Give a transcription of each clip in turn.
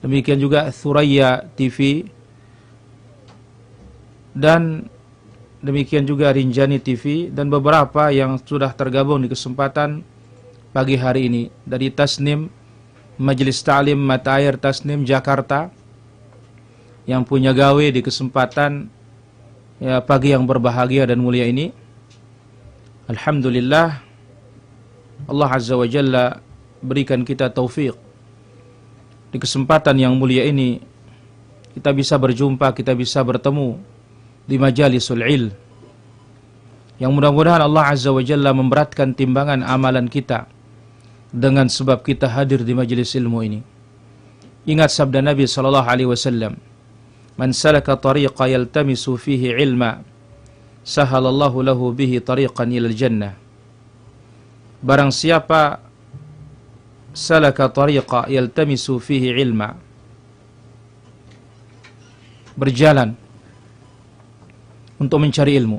demikian juga Thuraya TV, dan demikian juga Rinjani TV, dan beberapa yang sudah tergabung di kesempatan pagi hari ini dari Tasnim, Majelis Ta'lim Mata Air Tasnim Jakarta, yang punya gawe di kesempatan ya pagi yang berbahagia dan mulia ini. Alhamdulillah, Allah Azza wa Jalla berikan kita taufik di kesempatan yang mulia ini, kita bisa berjumpa, kita bisa bertemu di majalisul ilm, yang mudah-mudahan Allah Azza wa Jalla memberatkan timbangan amalan kita dengan sebab kita hadir di majelis ilmu ini. Ingat sabda Nabi sallallahu alaihi wasallam, "Man salaka tariqa yaltamisu fihi ilma, sahalallahu lahu bihi tariqan ilal jannah." Barang siapa salaka tariqa yaltamisu fihi ilma, berjalan untuk mencari ilmu,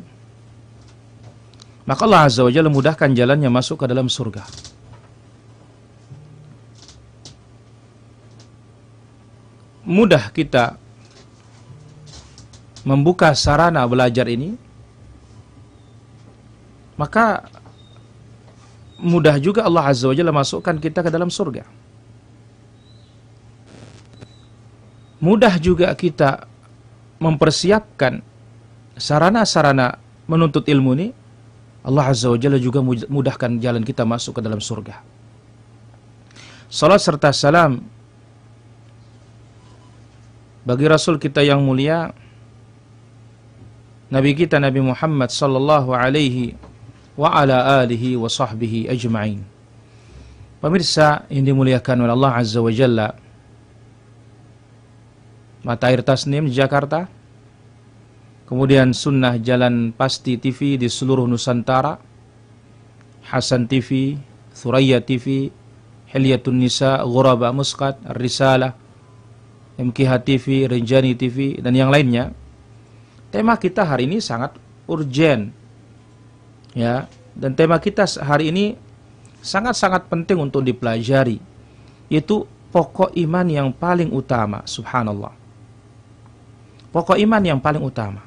maka Allah Azza wa Jalla mudahkan jalannya masuk ke dalam surga. Mudah kita membuka sarana belajar ini, maka mudah juga Allah Azza wa Jalla masukkan kita ke dalam surga. Mudah juga kita mempersiapkan sarana-sarana menuntut ilmu ini, Allah Azza wa Jalla juga mudahkan jalan kita masuk ke dalam surga. Salat serta salam bagi Rasul kita yang mulia, Nabi kita Nabi Muhammad sallallahu alaihi wa ala alihi wa sahbihi ajma'in. Pemirsa yang dimuliakan oleh Allah Azza wa Jalla, Mata Air Tasnim di Jakarta, kemudian Sunnah Jalan Pasti TV di seluruh Nusantara, Hasan TV, Thuraya TV, Hilyatun Nisa, Ghuraba Musqat, Ar-Risalah, MKH TV, Rinjani TV, dan yang lainnya. Tema kita hari ini sangat urgen, ya, dan tema kita hari ini sangat-sangat penting untuk dipelajari, yaitu pokok iman yang paling utama. Subhanallah, pokok iman yang paling utama.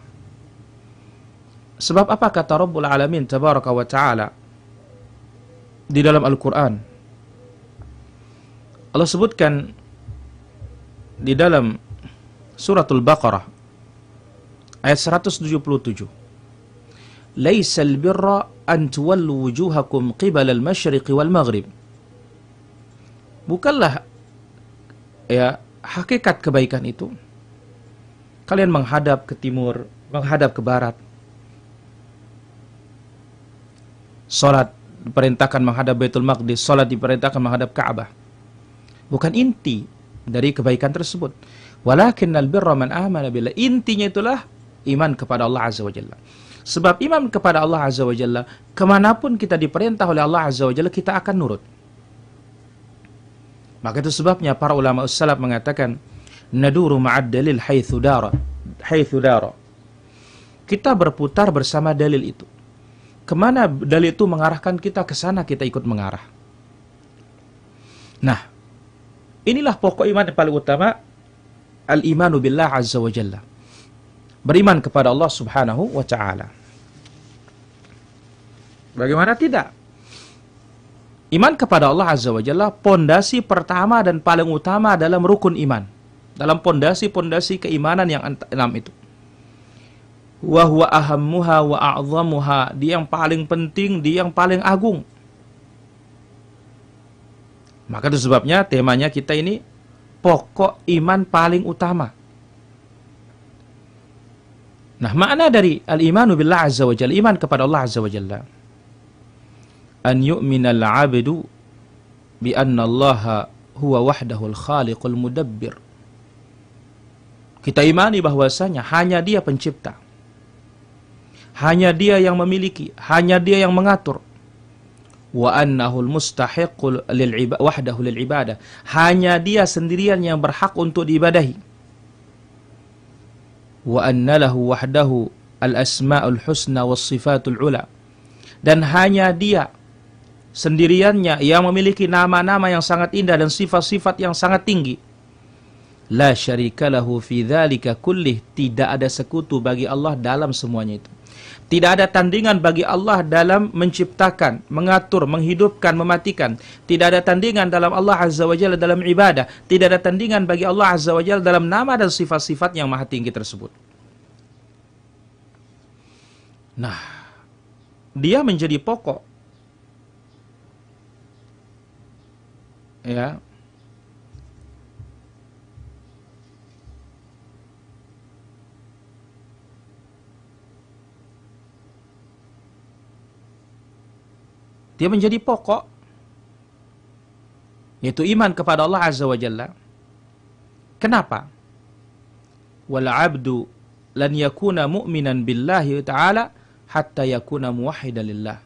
Sebab apa kata Rabbul Alamin Tabaraka wa Ta'ala di dalam Al-Quran? Allah sebutkan di dalam suratul Baqarah ayat 177, "Laisal birra an tuwallu wujuhakum qibala al-masyriqi wal maghrib." Bukanlah ya hakikat kebaikan itu kalian menghadap ke timur, menghadap ke barat. Salat diperintahkan menghadap Baitul Maqdis, salat diperintahkan menghadap Ka'bah. Bukan inti dari kebaikan tersebut. Walakinnal birra man amana billah. Intinya itulah iman kepada Allah Azza wa Jalla. Sebab iman kepada Allah Azza wa Jalla, kemanapun kita diperintah oleh Allah Azza wa Jalla, kita akan nurut. Maka itu sebabnya para ulama salaf mengatakan, naduru ma'ad dalil haitsu dara. Kita berputar bersama dalil itu. Kemana dalil itu mengarahkan kita, ke sana kita ikut mengarah. Nah, inilah pokok iman yang paling utama, al-imanu billah azza wa jalla. Beriman kepada Allah Subhanahu wa Ta'ala. Bagaimana tidak? Iman kepada Allah Azza wa Jalla pondasi pertama dan paling utama dalam rukun iman, dalam pondasi-pondasi keimanan yang 6 itu. Wa huwa ahammuha wa a'zamuha, dia yang paling penting, dia yang paling agung. Maka itu sebabnya temanya kita ini pokok iman paling utama. Nah, makna dari al-imanu billah azza wa jalla, iman kepada Allah azza wa jalla, an yu'minal 'abdu bi anna Allah huwa wahdahul khaliqul mudabbir. Kita imani bahwasanya hanya Dia pencipta, hanya Dia yang memiliki, hanya Dia yang mengatur. Wa annahul mustahiqul wahdahu lil ibadah, hanya Dia sendirian yang berhak untuk diibadahi. Wa anna lahu wahdahu al-asma'ul husna was sifatul ula, dan hanya Dia sendiriannya yang memiliki nama-nama yang sangat indah dan sifat-sifat yang sangat tinggi. La syarika lahu fi dzalika kullih. Tidak ada sekutu bagi Allah dalam semuanya itu. Tidak ada tandingan bagi Allah dalam menciptakan, mengatur, menghidupkan, mematikan. Tidak ada tandingan dalam Allah Azza wa Jalla dalam ibadah. Tidak ada tandingan bagi Allah Azza wa Jalla dalam nama dan sifat-sifat yang maha tinggi tersebut. Nah, dia menjadi pokok. Ya. Dia menjadi pokok, yaitu iman kepada Allah Azza wa Jalla. Kenapa? Wal abdu lan yakuna mu'minan billahi ta'ala hatta yakuna muwahhidan lillah.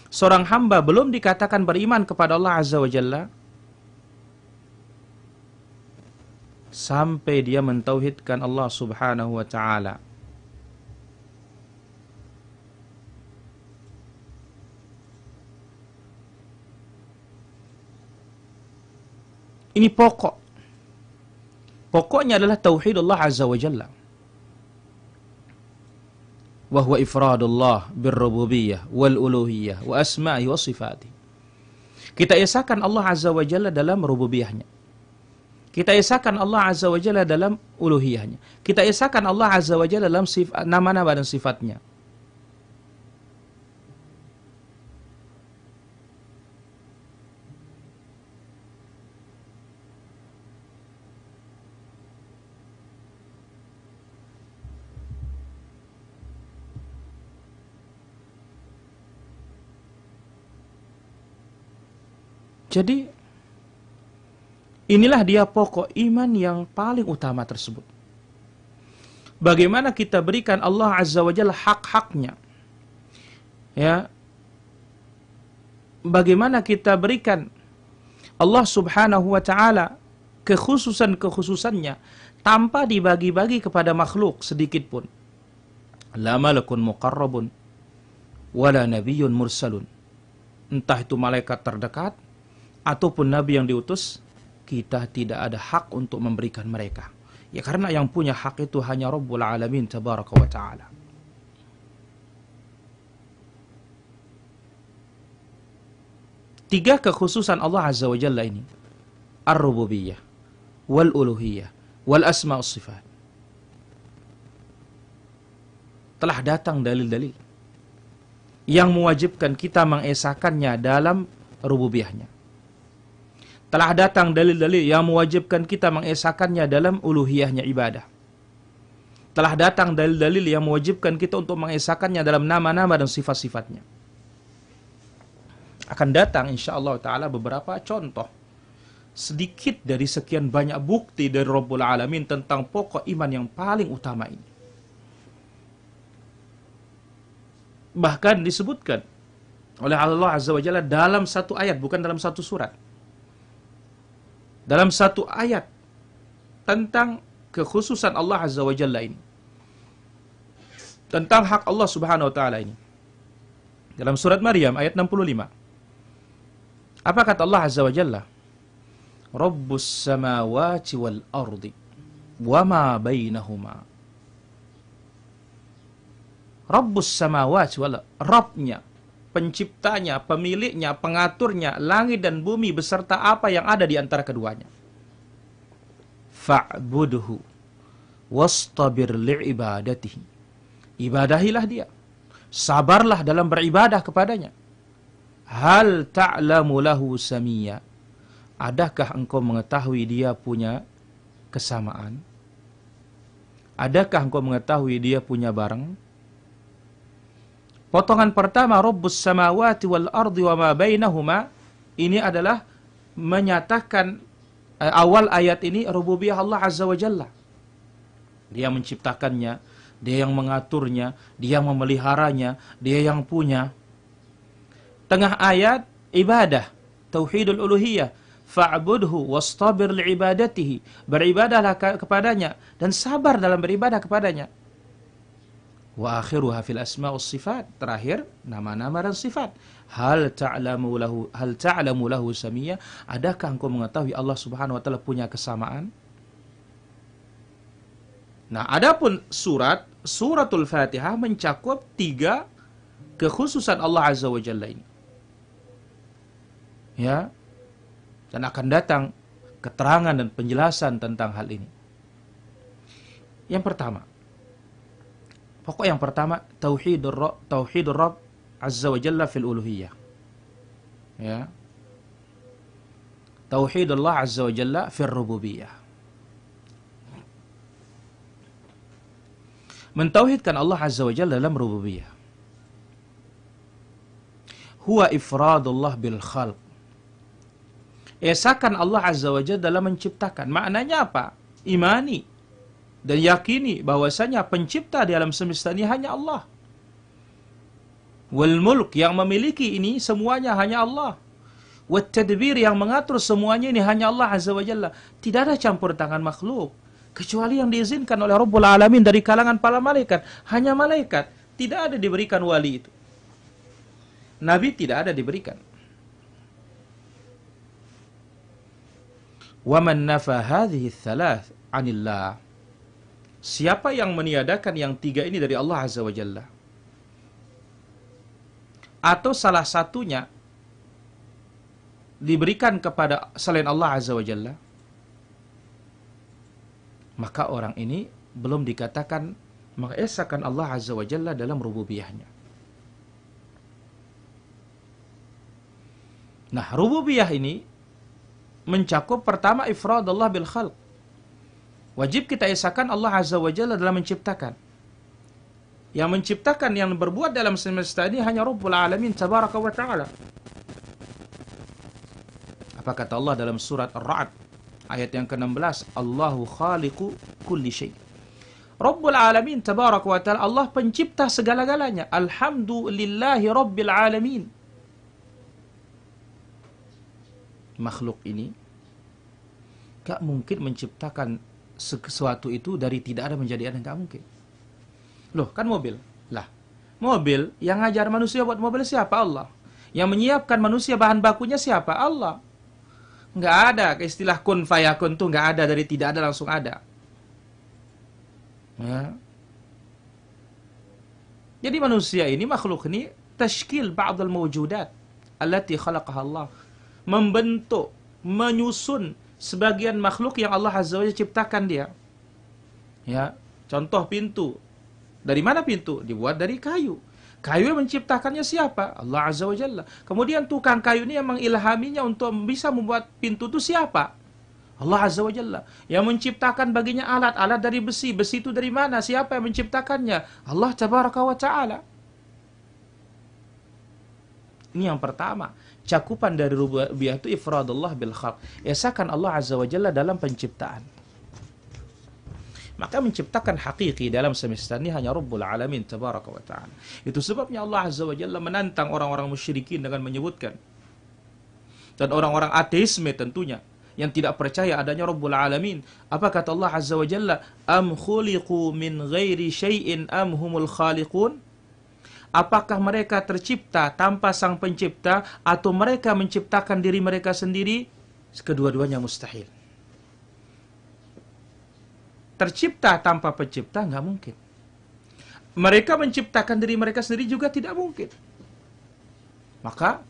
Seorang hamba belum dikatakan beriman kepada Allah Azza wa Jalla sampai dia mentauhidkan Allah Subhanahu wa ta'ala. Ini pokok. Pokoknya adalah tauhid Allah Azza wa Jalla. Wa huwa ifradullah birrububiyyah wal uluhiyyah wa asma'i wa sifati. Kita esakan Allah Azza wa Jalla dalam rububiyahnya. Kita esakan Allah Azza wa Jalla dalam uluhiyahnya. Kita esakan Allah Azza wa Jalla dalam nama-nama dan sifatnya. Jadi, inilah dia pokok iman yang paling utama tersebut. Bagaimana kita berikan Allah Azza wa Jalla hak-haknya. Ya. Bagaimana kita berikan Allah Subhanahu wa ta'ala kekhususan-kekhususannya tanpa dibagi-bagi kepada makhluk sedikit pun. La malakun muqarrabun wala nabiyyun mursalun. Entah itu malaikat terdekat ataupun nabi yang diutus, kita tidak ada hak untuk memberikan mereka. Ya karena yang punya hak itu hanya Rabbul Alamin tabaraka wa ta'ala. Tiga kekhususan Allah Azza wa Jalla ini. Ar-Rububiyyah, wal-Uluhiyyah, wal-Asma' was-Sifat. Telah datang dalil-dalil yang mewajibkan kita mengesakannya dalam rububiyahnya. Telah datang dalil-dalil yang mewajibkan kita mengesakannya dalam uluhiyahnya ibadah. Telah datang dalil-dalil yang mewajibkan kita untuk mengesakannya dalam nama-nama dan sifat-sifatnya. Akan datang insyaallah ta'ala beberapa contoh. Sedikit dari sekian banyak bukti dari Rabbul Alamin tentang pokok iman yang paling utama ini. Bahkan disebutkan oleh Allah Azza wa Jalla dalam satu ayat, bukan dalam satu surat. Dalam satu ayat tentang kekhususan Allah Azza wa Jalla ini. Tentang hak Allah Subhanahu wa ta'ala ini. Dalam surat Maryam ayat 65. Apa kata Allah Azza wa Jalla? Rabbus samawati wal ardi wa ma bainahuma. Rabbus samawati wal ardi, Rabbnya, penciptanya, pemiliknya, pengaturnya, langit dan bumi beserta apa yang ada di antara keduanya. Fa'budhu wastabir li'ibadatihi. Ibadahilah dia. Sabarlah dalam beribadah kepadanya. Hal ta'lamu lahu samiyya. Adakah engkau mengetahui dia punya kesamaan? Adakah engkau mengetahui dia punya bareng? Potongan pertama, Rabbus samawati wal ardi wa ma bainahuma, ini adalah menyatakan awal ayat ini rububiyah Allah Azza wa Jalla. Dia menciptakannya, dia yang mengaturnya, dia yang memeliharanya, dia yang punya. Tengah ayat ibadah, tauhidul uluhiyah, fa'budhu wastabir li'ibadatihi, beribadahlah kepadanya dan sabar dalam beribadah kepadanya. Wa akhiruha fil asma' was sifat, terakhir nama-nama dan sifat. Hal ta'lamu lahu samiyya, adakah engkau mengetahui Allah Subhanahu wa taala punya kesamaan? Nah, adapun suratul Fatihah mencakup 3 kekhususan Allah Azza wa Jalla ini. Ya. Dan akan datang keterangan dan penjelasan tentang hal ini. Yang pertama, pokok yang pertama, tauhidur Rabb Azza wa Jalla fil uluhiyah. Ya. Tauhidullah Azza wa Jalla fil rububiyah. Mentauhidkan Allah Azza wa Jalla dalam rububiyah. Huwa ifradullah bil khalq. Esakan Allah Azza wa Jalla dalam menciptakan. Maknanya apa? Imani dan yakini bahwasanya pencipta di alam semesta ini hanya Allah. Wal mulk, yang memiliki ini semuanya hanya Allah. Wat tadbir, yang mengatur semuanya ini hanya Allah Azza wa Jalla. Tidak ada campur tangan makhluk kecuali yang diizinkan oleh Rabbul Alamin dari kalangan para malaikat. Hanya malaikat, tidak ada diberikan wali itu. Nabi tidak ada diberikan. Wa man nafa hadhihi tsalath 'anillah. Siapa yang meniadakan yang 3 ini dari Allah Azza wa Jalla, atau salah satunya diberikan kepada selain Allah Azza wa Jalla, maka orang ini belum dikatakan mengesakan Allah Azza wa Jalla dalam rububiyahnya. Nah, rububiyah ini mencakup pertama ifrad Allah bil khalq. Wajib kita esakan Allah Azza wa Jalla dalam menciptakan. Yang menciptakan, yang berbuat dalam semesta ini hanya Rabbul Alamin tabaraka wa ta'ala. Apa kata Allah dalam surat Ar-Ra'd ayat yang ke-16? Allahu khaliqu kulli syai'. Rabbul Alamin tabaraka wa ta'ala, Allah pencipta segala-galanya. Alhamdulillahi Rabbil Alamin. Makhluk ini gak mungkin menciptakan sesuatu itu dari tidak ada menjadi ada, gak mungkin. Loh, kan mobil. Lah, mobil yang ngajar manusia buat mobil siapa? Allah. Yang menyiapkan manusia bahan bakunya siapa? Allah. Nggak ada istilah kun fayakun tuh, nggak ada, dari tidak ada langsung ada. Ya. Jadi manusia ini, makhluk ini, tashkil ba'dal mawjudat allati khalaqaha Allah. Membentuk, menyusun sebagian makhluk yang Allah Azza wa Jalla ciptakan dia. Ya, contoh pintu. Dari mana pintu? Dibuat dari kayu. Kayu yang menciptakannya siapa? Allah Azza wa Jalla. Kemudian tukang kayu ini yang mengilhaminya untuk bisa membuat pintu itu siapa? Allah Azza wa Jalla. Yang menciptakan baginya alat-alat dari besi. Besi itu dari mana? Siapa yang menciptakannya? Allah Tabaraka wa Ta'ala. Ini yang pertama. Cakupan dari rububiyah itu ifradullah bil khalq. Esakan Allah Azza wa Jalla dalam penciptaan. Maka menciptakan hakiki dalam semesta ini hanya Rabbul Alamin tabaraka wa ta'ala. Itu sebabnya Allah Azza wa Jalla menantang orang-orang musyrikin dengan menyebutkan, dan orang-orang ateisme tentunya, yang tidak percaya adanya Rabbul Alamin. Apa kata Allah Azza wa Jalla? Am khuliqu min ghairi syai'in am humul khaliqun? Apakah mereka tercipta tanpa sang pencipta, atau mereka menciptakan diri mereka sendiri? Kedua-duanya mustahil. Tercipta tanpa pencipta nggak mungkin. Mereka menciptakan diri mereka sendiri juga tidak mungkin. Maka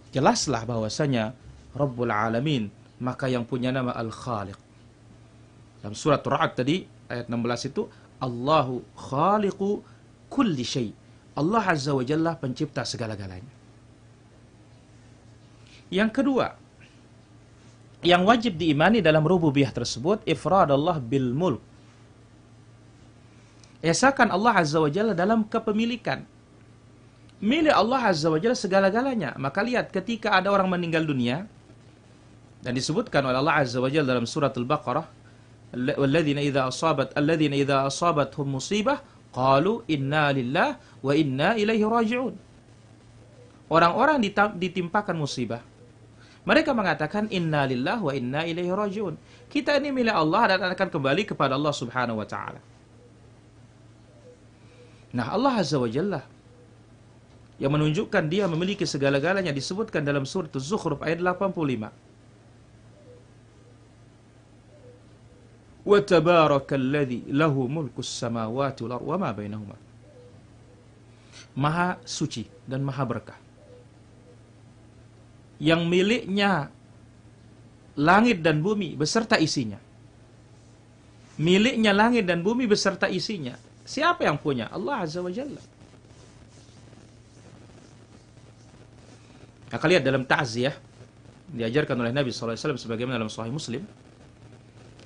jelaslah bahwasanya Rabbul Alamin, maka yang punya nama Al-Khaliq. Dalam surat Ar-Ra'd tadi ayat 16 itu, Allahu khaliqu kulli syai'. Allah Azza wa Jalla pencipta segala-galanya. Yang kedua, yang wajib diimani dalam rububiyah tersebut, ifrad Allah bil mulk. Esakan Allah Azza wa Jalla dalam kepemilikan. Milik Allah Azza wa Jalla segala-galanya. Maka lihat, ketika ada orang meninggal dunia, dan disebutkan oleh Allah Azza wa Jalla dalam surat Al-Baqarah, alladzina idza asabathum musibah qalu inna lillah wa inna ilaihi raji'un. Orang-orang ditimpakan musibah, mereka mengatakan inna lillah wa inna ilaihi raji'un. Kita ini milik Allah dan akan kembali kepada Allah Subhanahu wa ta'ala. Nah, Allah Azza wa Jalla yang menunjukkan dia memiliki segala-galanya disebutkan dalam surat Az-Zukhruf ayat 85. Wa tabarakalladzi lahu mulkus samawati wal ardi wa ma bainahuma. Maha suci dan maha berkah, yang miliknya langit dan bumi beserta isinya. Miliknya langit dan bumi beserta isinya. Siapa yang punya? Allah Azza wa Jalla. Maka lihat dalam ta'ziyah diajarkan oleh Nabi SAW sebagaimana dalam Sahih Muslim,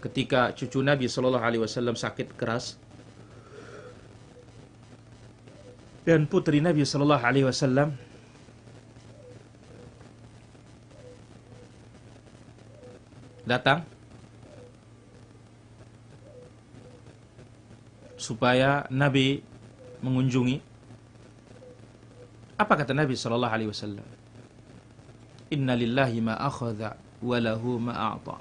ketika cucu Nabi SAW sakit keras dan putri Nabi SAW datang supaya Nabi mengunjungi. Apa kata Nabi SAW? Inna lillahi ma akhadha wa lahu ma a'ta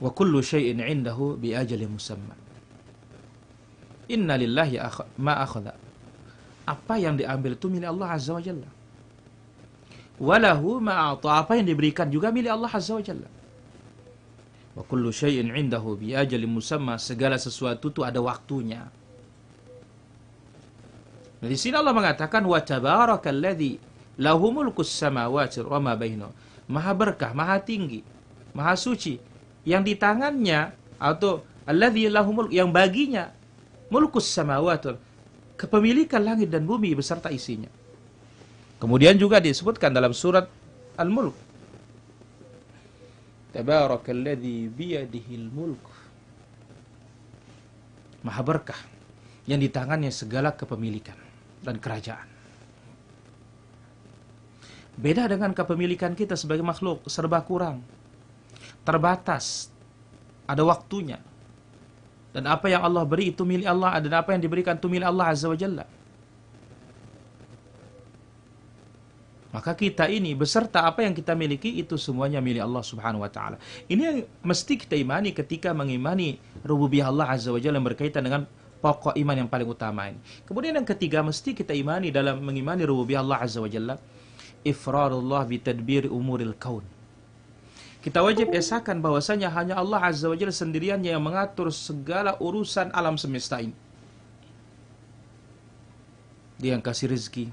wa kullu syai'in 'indahu bi ajalin musamma. Inna lillahi ma akhadha. Apa yang diambil itu milik Allah Azza wa Jalla. Wa lahu ma a'ta. Apa yang diberikan juga milik Allah Azza wa Jalla. Wa kullu syai'in 'indahu bi ajalin musamma. Segala sesuatu itu ada waktunya. Nah, di sini Allah mengatakan wa tabarakalladzi lahu mulkus samawati wa ma bainahuma. Maha berkah, maha tinggi, maha suci, yang di tangannya, atau alladzi lahu mulk, yang baginya mulkus samawati, kepemilikan langit dan bumi beserta isinya. Kemudian juga disebutkan dalam surat Al-Mulk, tabarakalladzi biyadihil mulk. Maha berkah, yang di tangannya segala kepemilikan dan kerajaan. Beda dengan kepemilikan kita sebagai makhluk, serba kurang, terbatas, ada waktunya. Dan apa yang Allah beri itu milik Allah, dan apa yang diberikan itu milik Allah Azza wa Jalla. Maka kita ini beserta apa yang kita miliki itu semuanya milik Allah Subhanahu wa taala. Ini yang mesti kita imani ketika mengimani rububiyah Allah Azza wa Jalla yang berkaitan dengan pokok iman yang paling utama ini. Kemudian yang ketiga, mesti kita imani dalam mengimani rububiyah Allah Azza wa Jalla, ifradullah bitadbir umuril kaun. Kita wajib esakan bahwasanya hanya Allah Azza wa Jalla sendiriannya yang mengatur segala urusan alam semesta ini. Dia yang kasih rezeki,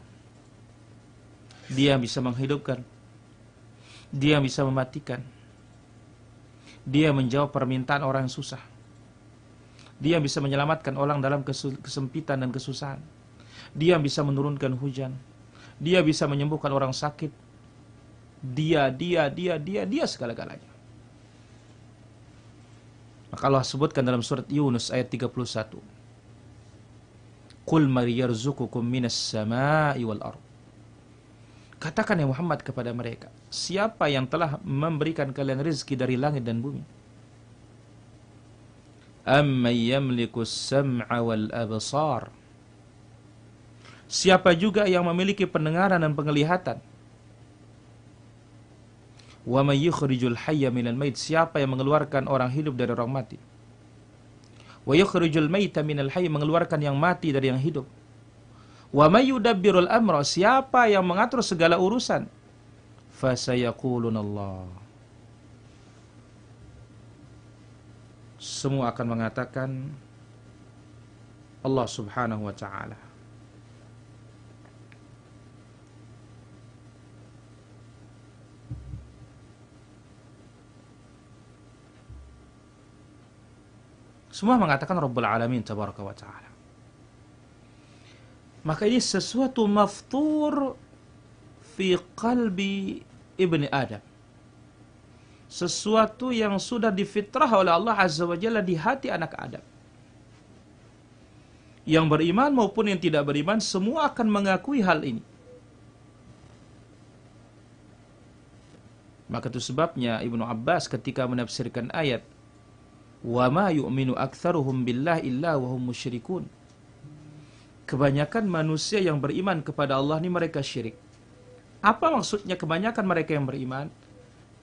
Dia yang bisa menghidupkan, Dia yang bisa mematikan, Dia yang menjawab permintaan orang yang susah, Dia yang bisa menyelamatkan orang dalam kesempitan dan kesusahan, Dia yang bisa menurunkan hujan, Dia bisa menyembuhkan orang sakit. Dia segala-galanya. Maka Allah sebutkan dalam surat Yunus ayat 31. Qul man yarzuqukum minas sama'i wal ard. Katakan ya Muhammad kepada mereka, siapa yang telah memberikan kalian rezeki dari langit dan bumi? Amman yamlikus sam'a wal absar. Siapa juga yang memiliki pendengaran dan penglihatan? Wa may yukhrijul hayya minal mait. Siapa yang mengeluarkan orang hidup dari orang mati? Wa yukhrijul maita minal hayy. Mengeluarkan yang mati dari yang hidup. Wa may yudabbirul amra. Siapa yang mengatur segala urusan? Fasayaqulunallah. Semua akan mengatakan Allah Subhanahu wa taala. Semua mengatakan Rabbul Alamin Tabaraka wa Ta'ala. Maka ini sesuatu maftur fi qalbi ibni Adam. Sesuatu yang sudah difitrah oleh Allah Azza wa Jalla di hati anak Adam. Yang beriman maupun yang tidak beriman, semua akan mengakui hal ini. Maka itu sebabnya Ibnu Abbas ketika menafsirkan ayat wa ma yu'minu aktsaruhum billahi illa wa hum musyrikun. Kebanyakan manusia yang beriman kepada Allah ini mereka syirik. Apa maksudnya kebanyakan mereka yang beriman?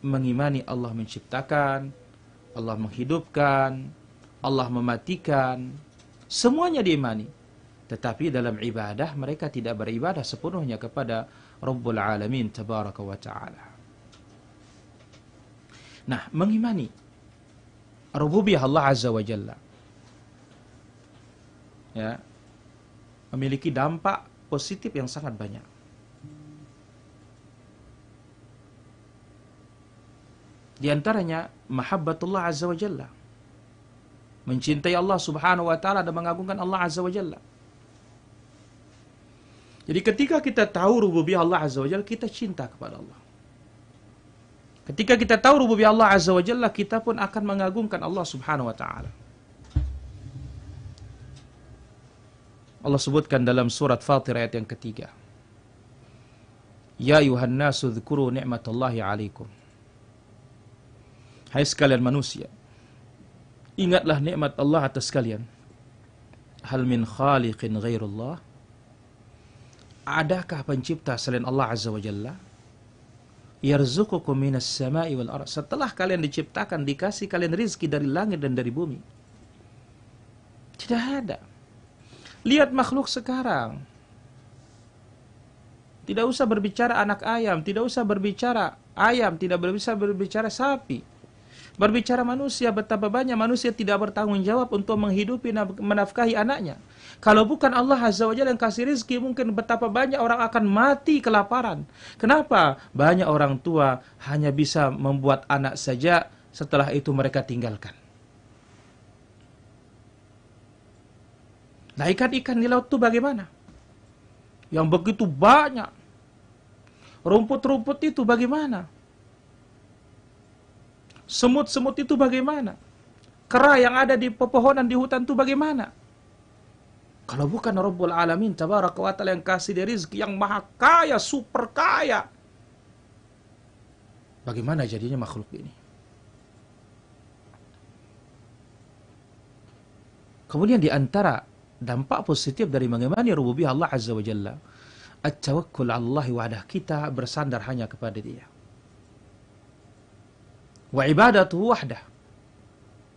Mengimani Allah menciptakan, Allah menghidupkan, Allah mematikan, semuanya diimani. Tetapi dalam ibadah mereka tidak beribadah sepenuhnya kepada Rabbul Alamin Tabaraka wa Ta'ala. Nah, mengimani rububiyah Allah Azza wa Jalla, ya, memiliki dampak positif yang sangat banyak. Di antaranya mahabbatullah Azza wa Jalla, mencintai Allah Subhanahu wa taala dan mengagungkan Allah Azza wa Jalla. Jadi ketika kita tahu rububiyah Allah Azza wa Jalla, kita cinta kepada Allah. Ketika kita tahu rububiyah Allah Azza wa Jalla, kita pun akan mengagungkan Allah Subhanahu wa taala. Allah sebutkan dalam surat Fatir ayat yang ketiga, Ya ayuhan nasu dzkuru ni'matallahi 'alaikum. Hai sekalian manusia, ingatlah nikmat Allah atas kalian. Hal min khaliqin ghairullah? Adakah pencipta selain Allah Azza wa Jalla? Yarzuqukum minas sama'i wal ardh. Setelah kalian diciptakan, dikasih kalian rizki dari langit dan dari bumi. Tidak ada. Lihat makhluk sekarang. Tidak usah berbicara anak ayam, tidak usah berbicara ayam, tidak bisa berbicara sapi. Berbicara manusia, betapa banyak manusia tidak bertanggung jawab untuk menghidupi, menafkahi anaknya. Kalau bukan Allah Azza wa Jalla yang kasih rizki, mungkin betapa banyak orang akan mati kelaparan. Kenapa? Banyak orang tua hanya bisa membuat anak saja, setelah itu mereka tinggalkan. Nah, ikan-ikan di laut itu bagaimana? Yang begitu banyak. Rumput-rumput itu bagaimana? Semut-semut itu bagaimana? Kera yang ada di pepohonan di hutan itu bagaimana? Kalau bukan Rabbul Alamin Tabaraka wa Ta'ala yang kasih dia rizki, yang maha kaya, super kaya, bagaimana jadinya makhluk ini? Kemudian di antara dampak positif dari mengemani rububiyah Allah Azza wa Jalla, at-tawakkul 'ala Allah wahdah, kita bersandar hanya kepada Dia. Wa ibadatuhu wahdah.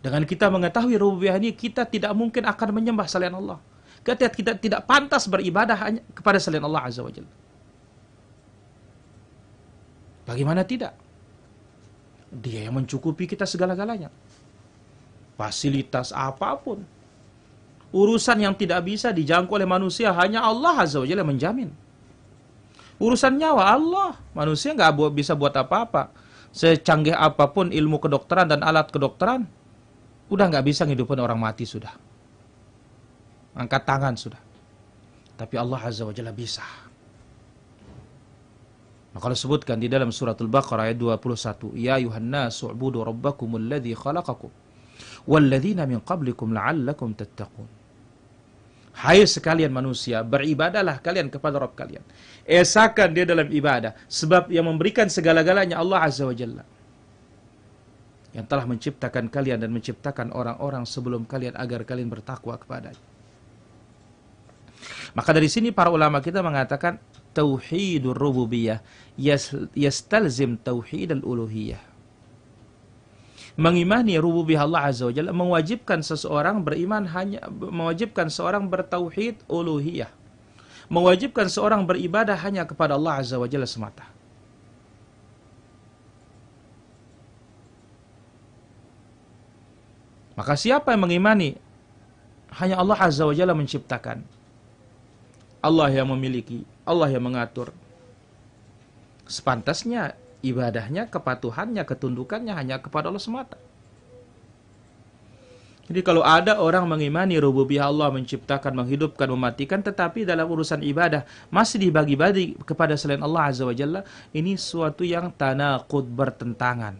Dengan kita mengetahui rububiyah ini, kita tidak mungkin akan menyembah selain Allah. Kita tidak pantas beribadah hanya kepada selain Allah Azza wa Jalla. Bagaimana tidak? Dia yang mencukupi kita segala-galanya. Fasilitas apapun. Urusan yang tidak bisa dijangkau oleh manusia, hanya Allah Azza wa Jalla menjamin. Urusan nyawa Allah, manusia nggak bisa buat apa-apa. Secanggih apapun ilmu kedokteran dan alat kedokteran, udah nggak bisa ngidupin orang mati sudah. Angkat tangan sudah. Tapi Allah Azza wa Jalla bisa. Maka Allah sebutkan di dalam suratul Baqarah ayat 21, Ya ayuhan nasu u'budu rabbakumul ladzi khalaqakum walladzina min qablikum la'allakum tattaqun. Hai sekalian manusia, beribadahlah kalian kepada Rabb kalian. Esakan dia dalam ibadah, sebab yang memberikan segala-galanya Allah Azza wa Jalla, yang telah menciptakan kalian dan menciptakan orang-orang sebelum kalian agar kalian bertakwa kepadanya. Maka dari sini para ulama kita mengatakan tauhidur rububiyah yastalzim tauhidul uluhiyah. Mengimani rububiyah Allah Azza wa Jalla mewajibkan seseorang beriman mewajibkan seorang bertauhid uluhiyah. Mewajibkan seorang beribadah hanya kepada Allah Azza wa Jalla semata. Maka siapa yang mengimani hanya Allah Azza wa Jalla menciptakan, Allah yang memiliki, Allah yang mengatur, sepantasnya ibadahnya, kepatuhannya, ketundukannya hanya kepada Allah semata. Jadi kalau ada orang mengimani rububiyah Allah menciptakan, menghidupkan, mematikan, tetapi dalam urusan ibadah masih dibagi-bagi kepada selain Allah Azza wa Jalla, ini suatu yang tanaqud, bertentangan.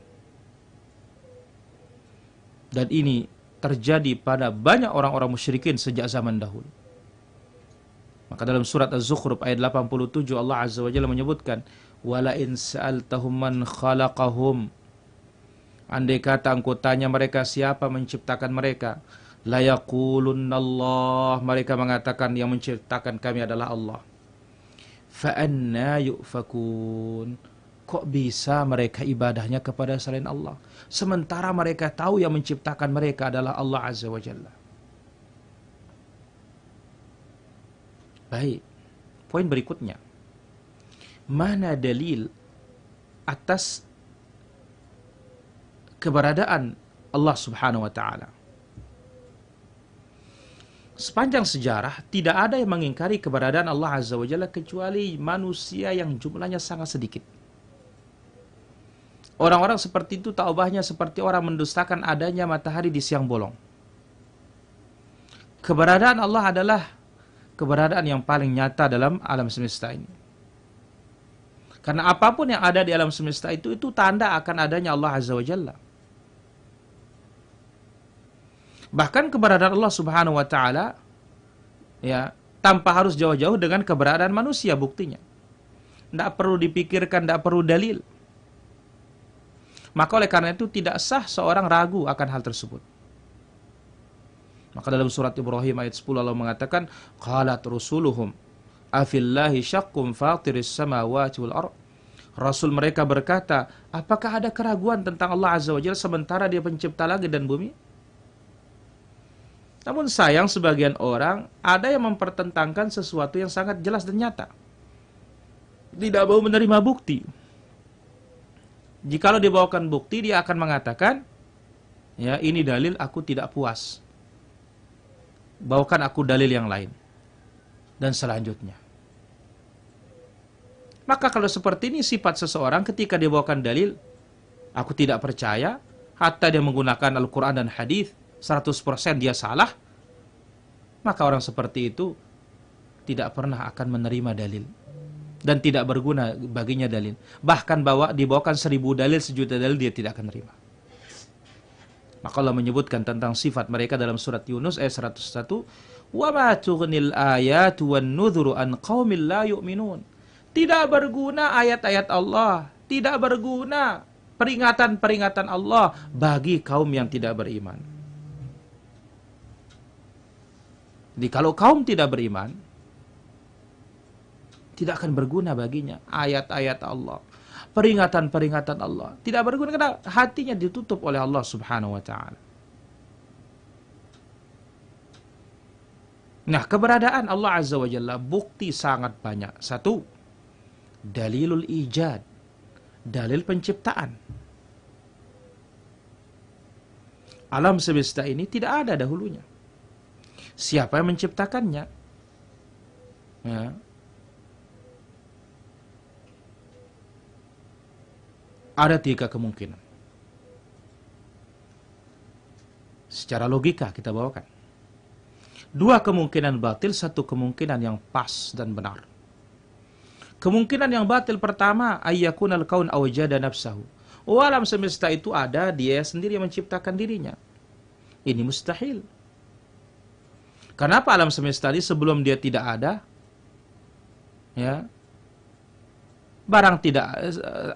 Dan ini terjadi pada banyak orang-orang musyrikin sejak zaman dahulu. Maka dalam surat Az-Zukhruf ayat 87 Allah Azza wa Jalla menyebutkan, wala in sa'altahum man khalaqahum, andai kata engkau tanya mereka siapa menciptakan mereka, la yaqulunna Allah, mereka mengatakan yang menciptakan kami adalah Allah. Fa anna yufakun, kok bisa mereka ibadahnya kepada selain Allah sementara mereka tahu yang menciptakan mereka adalah Allah Azza wa Jalla. Baik, poin berikutnya, mana dalil atas keberadaan Allah Subhanahu wa taala. Sepanjang sejarah tidak ada yang mengingkari keberadaan Allah Azza wa Jalla kecuali manusia yang jumlahnya sangat sedikit. Orang-orang seperti itu taubahnya seperti orang mendustakan adanya matahari di siang bolong. Keberadaan Allah adalah keberadaan yang paling nyata dalam alam semesta ini. Karena apapun yang ada di alam semesta itu tanda akan adanya Allah Azza wa Jalla. Bahkan keberadaan Allah Subhanahu wa taala ya, tanpa harus jauh-jauh dengan keberadaan manusia buktinya. Tidak perlu dipikirkan, tidak perlu dalil. Maka oleh karena itu tidak sah seorang ragu akan hal tersebut. Maka dalam surat Ibrahim ayat 10 Allah mengatakan, qalat rusuluhum afillahi syakkum fatiris samawati wal ardh. Rasul mereka berkata, apakah ada keraguan tentang Allah Azza wa Jalla sementara Dia pencipta langit dan bumi? Namun sayang sebagian orang ada yang mempertentangkan sesuatu yang sangat jelas dan nyata. Tidak mau menerima bukti. Jikalau dibawakan bukti, dia akan mengatakan, ya ini dalil, aku tidak puas. Bawakan aku dalil yang lain. Dan selanjutnya. Maka kalau seperti ini sifat seseorang ketika dibawakan dalil, aku tidak percaya, hatta dia menggunakan Al-Quran dan hadis 100% dia salah, maka orang seperti itu tidak pernah akan menerima dalil dan tidak berguna baginya dalil. Bahkan dibawakan 1000 dalil, 1.000.000 dalil, dia tidak akan menerima. Maka Allah menyebutkan tentang sifat mereka dalam surat Yunus ayat 101, "Wa ma tughnil ayatu wan nudhuru an qaumil la yu'minun." Tidak berguna ayat-ayat Allah, tidak berguna peringatan-peringatan Allah bagi kaum yang tidak beriman. Jadi kalau kaum tidak beriman, tidak akan berguna baginya ayat-ayat Allah, peringatan-peringatan Allah. Tidak berguna karena hatinya ditutup oleh Allah Subhanahu wa taala. Nah, keberadaan Allah Azza wa Jalla bukti sangat banyak. Satu, dalilul ijad, dalil penciptaan. Alam semesta ini tidak ada dahulunya. Siapa yang menciptakannya? Ya. Ada 3 kemungkinan. Secara logika kita bawakan. 2 kemungkinan batil, 1 kemungkinan yang pas dan benar. Kemungkinan yang batil pertama, ayyakunal kaun awjada nafsahu. Alam semesta itu ada, dia sendiri yang menciptakan dirinya. Ini mustahil. Kenapa alam semesta ini sebelum dia tidak ada, ya,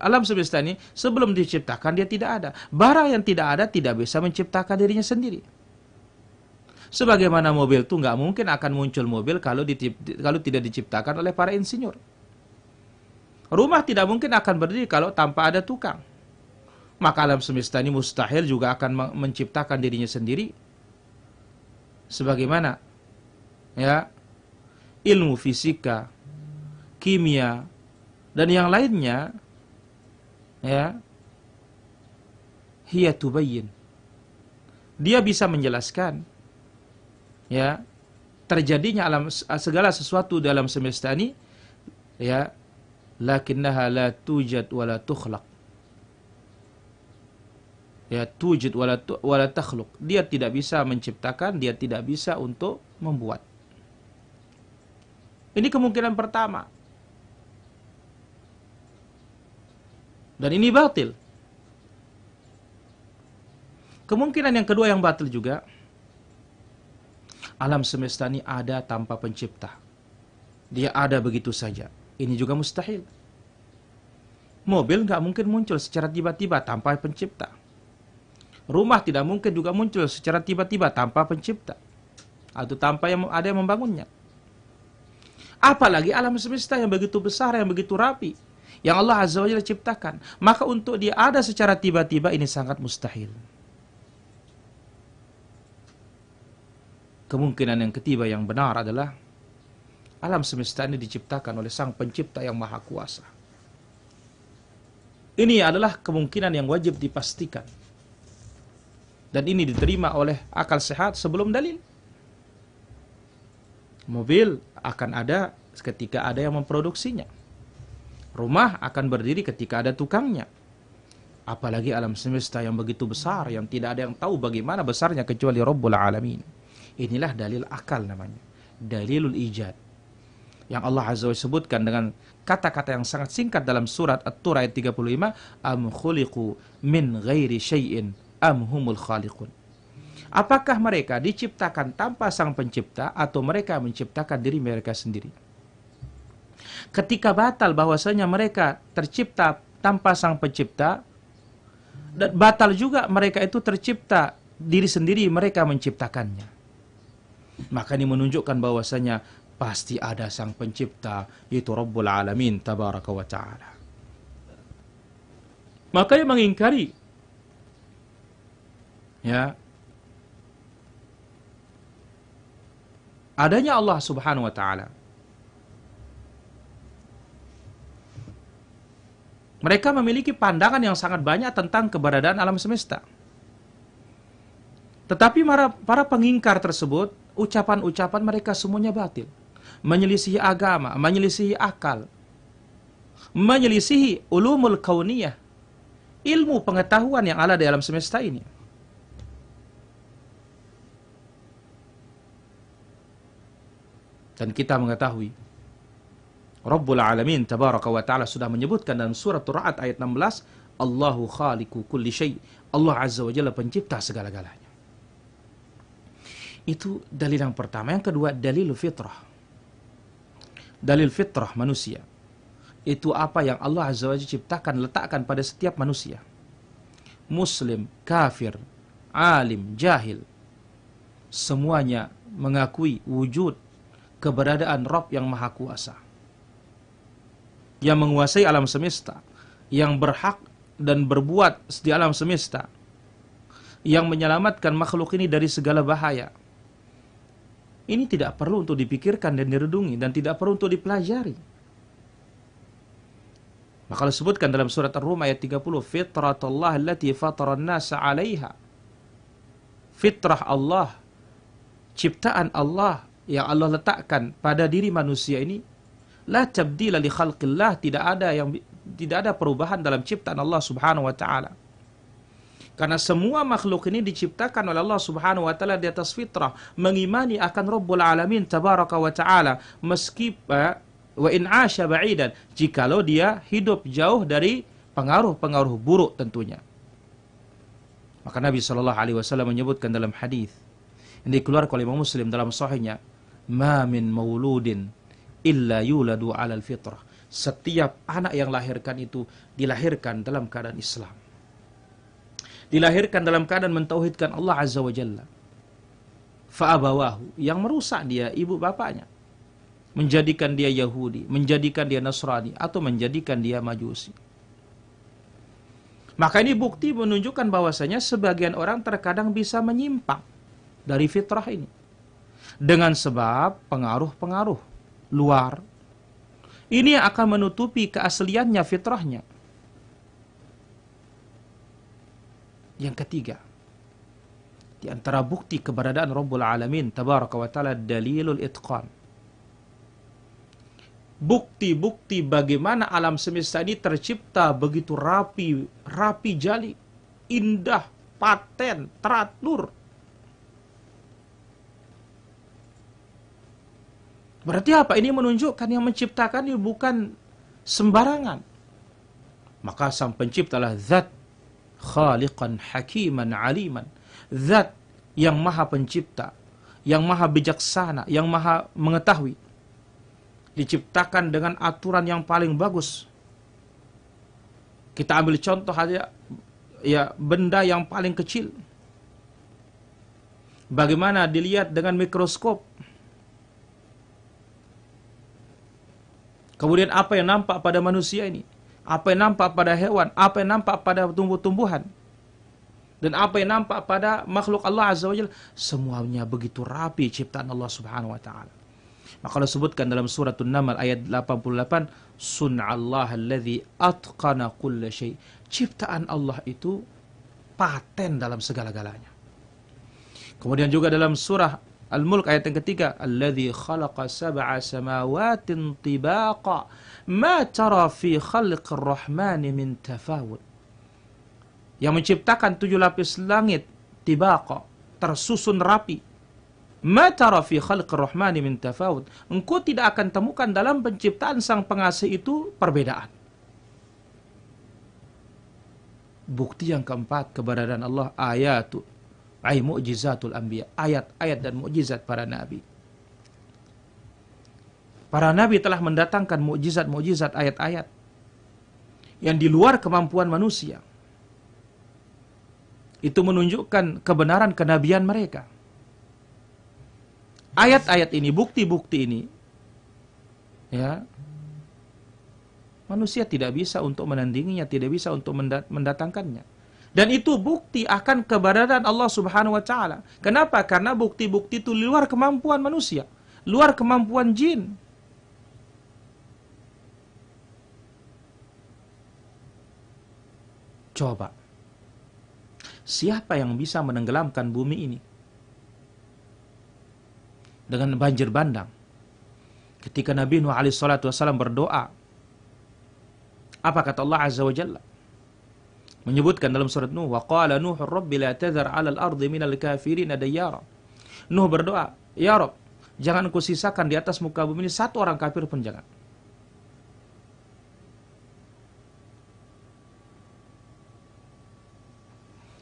alam semesta ini sebelum diciptakan dia tidak ada. Barang yang tidak ada tidak bisa menciptakan dirinya sendiri. Sebagaimana mobil itu nggak mungkin akan muncul mobil kalau tidak diciptakan oleh para insinyur. Rumah tidak mungkin akan berdiri kalau tanpa ada tukang. Maka alam semesta ini mustahil juga akan menciptakan dirinya sendiri. Sebagaimana ya ilmu fisika, kimia, dan yang lainnya, ya, hiya tubayyin. Dia bisa menjelaskan, ya, terjadinya segala sesuatu dalam semesta ini, ya, lakinnaha la tujad wa la tukhlaq. Ya, tujid wa la takhluq. Dia tidak bisa menciptakan, dia tidak bisa untuk membuat. Ini kemungkinan pertama. Dan ini batil. Kemungkinan yang kedua yang batil juga, alam semesta ini ada tanpa pencipta. Dia ada begitu saja. Ini juga mustahil. Mobil nggak mungkin muncul secara tiba-tiba tanpa pencipta. Rumah tidak mungkin juga muncul secara tiba-tiba tanpa pencipta. Atau tanpa ada yang membangunnya. Apalagi alam semesta yang begitu besar, yang begitu rapi, yang Allah Azza wa Jalla ciptakan. Maka untuk dia ada secara tiba-tiba ini sangat mustahil. Kemungkinan yang ketiga yang benar adalah alam semesta ini diciptakan oleh Sang Pencipta yang Maha Kuasa. Ini adalah kemungkinan yang wajib dipastikan. Dan ini diterima oleh akal sehat sebelum dalil. Mobil akan ada ketika ada yang memproduksinya. Rumah akan berdiri ketika ada tukangnya. Apalagi alam semesta yang begitu besar, yang tidak ada yang tahu bagaimana besarnya kecuali Rabbul Alamin. Inilah dalil akal namanya. Dalilul ijad. Yang Allah Azza wa Jalla sebutkan dengan kata-kata yang sangat singkat dalam surat At-Tur ayat 35. Am khuliqu min ghairi syai'in am humul khaliqun. Apakah mereka diciptakan tanpa sang pencipta atau mereka menciptakan diri mereka sendiri? Ketika batal bahwasanya mereka tercipta tanpa sang pencipta, dan batal juga mereka itu tercipta diri sendiri, mereka menciptakannya. Maka ini menunjukkan bahwasanya pasti ada sang pencipta, yaitu Rabbul Alamin tabaraka wa ta'ala. Maka yang mengingkari adanya Allah Subhanahu wa ta'ala, mereka memiliki pandangan yang sangat banyak tentang keberadaan alam semesta. Tetapi para pengingkar tersebut, ucapan-ucapan mereka semuanya batil. Menyelisihi agama, menyelisihi akal, menyelisihi ulumul kauniyah, ilmu pengetahuan yang ada di alam semesta ini. Dan kita mengetahui Rabbul Alamin tabaraka wa ta'ala sudah menyebutkan dalam surat Ar-Ra'd ayat 16, Allahu khaliqu kulli syai'. Allah Azza wa Jalla pencipta segala-galanya. Itu dalil yang pertama. Yang kedua, dalil fitrah. Dalil fitrah manusia. Itu apa yang Allah Azza wa Jalla ciptakan, letakkan pada setiap manusia. Muslim, kafir, alim, jahil. Semuanya mengakui wujud keberadaan Rabb yang Maha Kuasa, yang menguasai alam semesta, yang berhak dan berbuat di alam semesta, yang menyelamatkan makhluk ini dari segala bahaya. Ini tidak perlu untuk dipikirkan dan diredungi, dan tidak perlu untuk dipelajari. Maka disebutkan dalam surat Ar-Rum ayat 30, Fitratullah allati fataran nasa 'alaiha. Fitrah Allah, ciptaan Allah yang Allah letakkan pada diri manusia ini, la tabdila li khalqillah, tidak ada perubahan dalam ciptaan Allah Subhanahu wa taala. Karena semua makhluk ini diciptakan oleh Allah Subhanahu wa taala di atas fitrah, mengimani akan Rabbul Alamin tabaraka wa taala, meski wa in 'asha ba'idan, jikalau dia hidup jauh dari pengaruh-pengaruh buruk tentunya. Maka Nabi sallallahu alaihi wasallam menyebutkan dalam hadis yang dikeluarkan oleh Imam Muslim dalam sahihnya, ma min mauludin illa yuladu 'alal fitrah. Setiap anak yang lahirkan itu dilahirkan dalam keadaan Islam. Dilahirkan dalam keadaan mentauhidkan Allah Azza wa Jalla. Fa'abawahu, yang merusak dia ibu bapaknya, menjadikan dia Yahudi, menjadikan dia Nasrani, atau menjadikan dia Majusi. Maka ini bukti menunjukkan bahwasanya sebagian orang terkadang bisa menyimpang dari fitrah ini dengan sebab pengaruh-pengaruh luar. Ini akan menutupi keasliannya fitrahnya. Yang ketiga, di antara bukti keberadaan Rabbul Alamin tabaraka wa ta'ala, dalilul itqan. Bukti-bukti bagaimana alam semesta ini tercipta begitu rapi jali, indah, paten, teratur. Berarti apa? Ini menunjukkan yang menciptakan ini bukan sembarangan. Maka sang penciptalah zat khaliqan hakiman aliman. Zat yang maha pencipta, yang maha bijaksana, yang maha mengetahui. Diciptakan dengan aturan yang paling bagus. Kita ambil contoh aja, ya, benda yang paling kecil. Bagaimana dilihat dengan mikroskop. Kemudian apa yang nampak pada manusia ini? Apa yang nampak pada hewan? Apa yang nampak pada tumbuh-tumbuhan? Dan apa yang nampak pada makhluk Allah Azza wa Jalla? Semuanya begitu rapi ciptaan Allah Subhanahu wa ta'ala. Maka disebutkan dalam surat An-Naml ayat 88, Sun'allah alladhi atqana kulla syai'. Ciptaan Allah itu paten dalam segala-galanya. Kemudian juga dalam surah Al-Mulk ayat yang ketiga, alladzi khalaqa sab'a samawatin tibaqa ma tara fi khalqir rahmani min tafawut. Yang menciptakan 7 lapis langit tibaqa, tersusun rapi. Ma tara fi khalqir rahmani min tafawut. Engkau tidak akan temukan dalam penciptaan Sang Pengasih itu perbedaan. Bukti yang keempat keberadaan Allah, ayatu ay mu'jizatul anbiya, ayat-ayat dan mukjizat para nabi. Para nabi telah mendatangkan mukjizat-mukjizat, ayat-ayat yang di luar kemampuan manusia. Itu menunjukkan kebenaran kenabian mereka. Ayat-ayat ini, bukti-bukti ini, ya, manusia tidak bisa untuk menandinginya, tidak bisa untuk mendatangkannya. Dan itu bukti akan keberadaan Allah Subhanahu wa Ta'ala. Kenapa? Karena bukti-bukti itu luar kemampuan manusia, luar kemampuan jin. Coba, siapa yang bisa menenggelamkan bumi ini dengan banjir bandang? Ketika Nabi Nuh alaihi salatu wasallam berdoa, apa kata Allah Azza wa Jalla? Menyebutkan dalam surat Nuh, wa qala Nuh rabbi la tadhar 'alal ardi minal kafirin dayyara. Nuh berdoa, ya Rabb, jangan kau sisakan di atas muka bumi ini satu orang kafir pun jangan.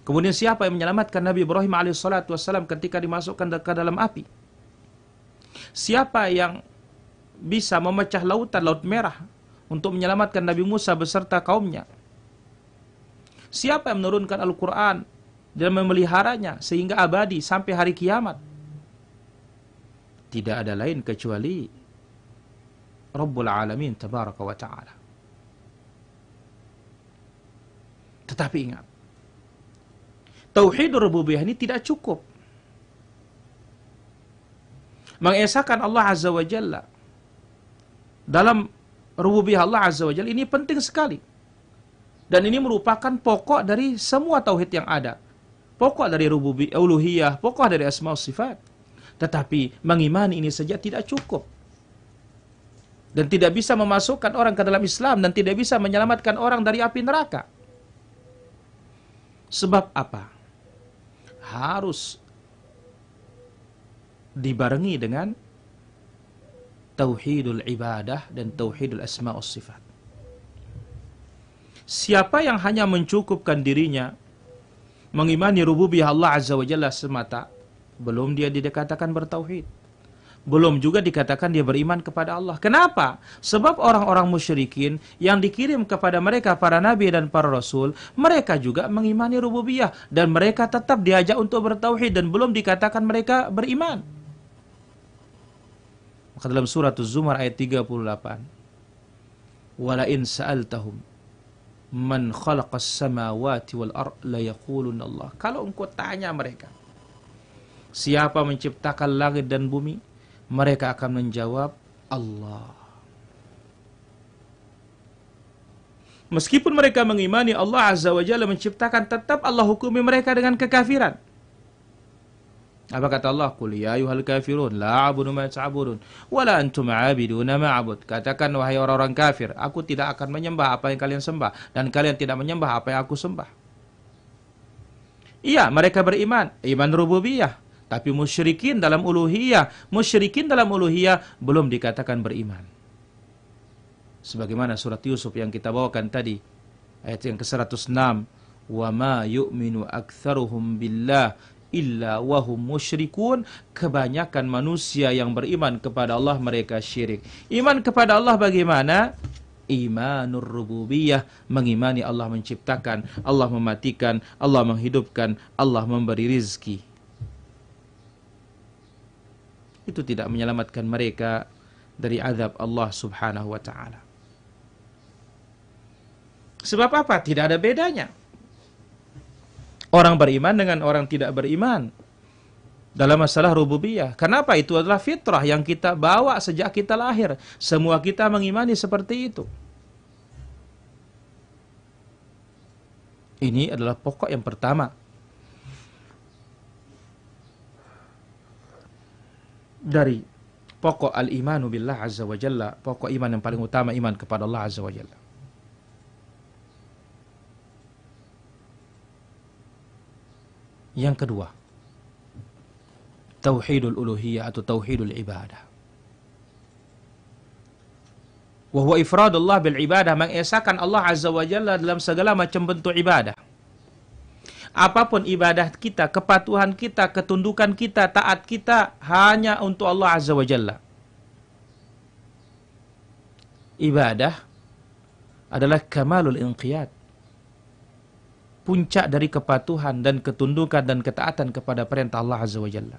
Kemudian siapa yang menyelamatkan Nabi Ibrahim alaihissalatu wassalam ketika dimasukkan ke dalam api? Siapa yang bisa memecah lautan, Laut Merah, untuk menyelamatkan Nabi Musa beserta kaumnya? Siapa yang menurunkan Al-Quran dan memeliharanya sehingga abadi sampai hari kiamat? Tidak ada lain kecuali Rabbul Alamin Tabaraka wa Ta'ala. Tetapi ingat, Tauhidur Rububiyah ini tidak cukup. Mengesahkan Allah Azza wa Jalla dalam Rububiyah Allah Azza wa Jalla ini penting sekali. Dan ini merupakan pokok dari semua tauhid yang ada. Pokok dari rububiyah, uluhiyah, pokok dari asma sifat. Tetapi mengimani ini saja tidak cukup. Dan tidak bisa memasukkan orang ke dalam Islam dan tidak bisa menyelamatkan orang dari api neraka. Sebab apa? Harus dibarengi dengan tauhidul ibadah dan tauhidul asma sifat. Siapa yang hanya mencukupkan dirinya mengimani rububiyah Allah Azza wa Jalla semata, belum dia dikatakan bertauhid. Belum juga dikatakan dia beriman kepada Allah. Kenapa? Sebab orang-orang musyrikin yang dikirim kepada mereka para nabi dan para rasul, mereka juga mengimani rububiyah dan mereka tetap diajak untuk bertauhid dan belum dikatakan mereka beriman. Maka dalam surat Az-Zumar ayat 38, "Wala in sa'altahum man khalaqas samawati wal ard la yaquluna Allah." Kalau engkau tanya mereka, siapa menciptakan langit dan bumi, mereka akan menjawab Allah. Meskipun mereka mengimani Allah Azza wa Jalla menciptakan, tetap Allah hukumi mereka dengan kekafiran. Apa kata Allah? Qul ya ayyuhal kafirun la a'budu ma ta'budun wa la antum 'abiduna ma a'bud. Katakan wahai orang-orang kafir, aku tidak akan menyembah apa yang kalian sembah dan kalian tidak menyembah apa yang aku sembah. Iya, mereka beriman, iman rububiyah, tapi musyrikin dalam uluhiyah, belum dikatakan beriman. Sebagaimana surat Yusuf yang kita bawakan tadi, ayat yang ke-106, wa ma yu'minu aktsaruhum billah illa wahum musyrikun. Kebanyakan manusia yang beriman kepada Allah mereka syirik. Iman kepada Allah bagaimana? Imanur rububiyah, mengimani Allah menciptakan, Allah mematikan, Allah menghidupkan, Allah memberi rizki. Itu tidak menyelamatkan mereka dari azab Allah Subhanahu wa ta'ala. Sebab apa? Tidak ada bedanya orang beriman dengan orang tidak beriman dalam masalah rububiyah. Kenapa? Itu adalah fitrah yang kita bawa sejak kita lahir. Semua kita mengimani seperti itu. Ini adalah pokok yang pertama. dari pokok al-imanu billah azza wa jalla, pokok iman yang paling utama, iman kepada Allah azza wa jalla. Yang kedua, tauhidul uluhiyah atau tauhidul ibadah. Wa huwa ifradullah bil ibadah, mengesahkan Allah azza wa jalla dalam segala macam bentuk ibadah. Apapun ibadah kita, kepatuhan kita, ketundukan kita, taat kita hanya untuk Allah azza wa jalla. Ibadah adalah kamalul inqiyad, puncak dari kepatuhan dan ketundukan dan ketaatan kepada perintah Allah azza wa jalla.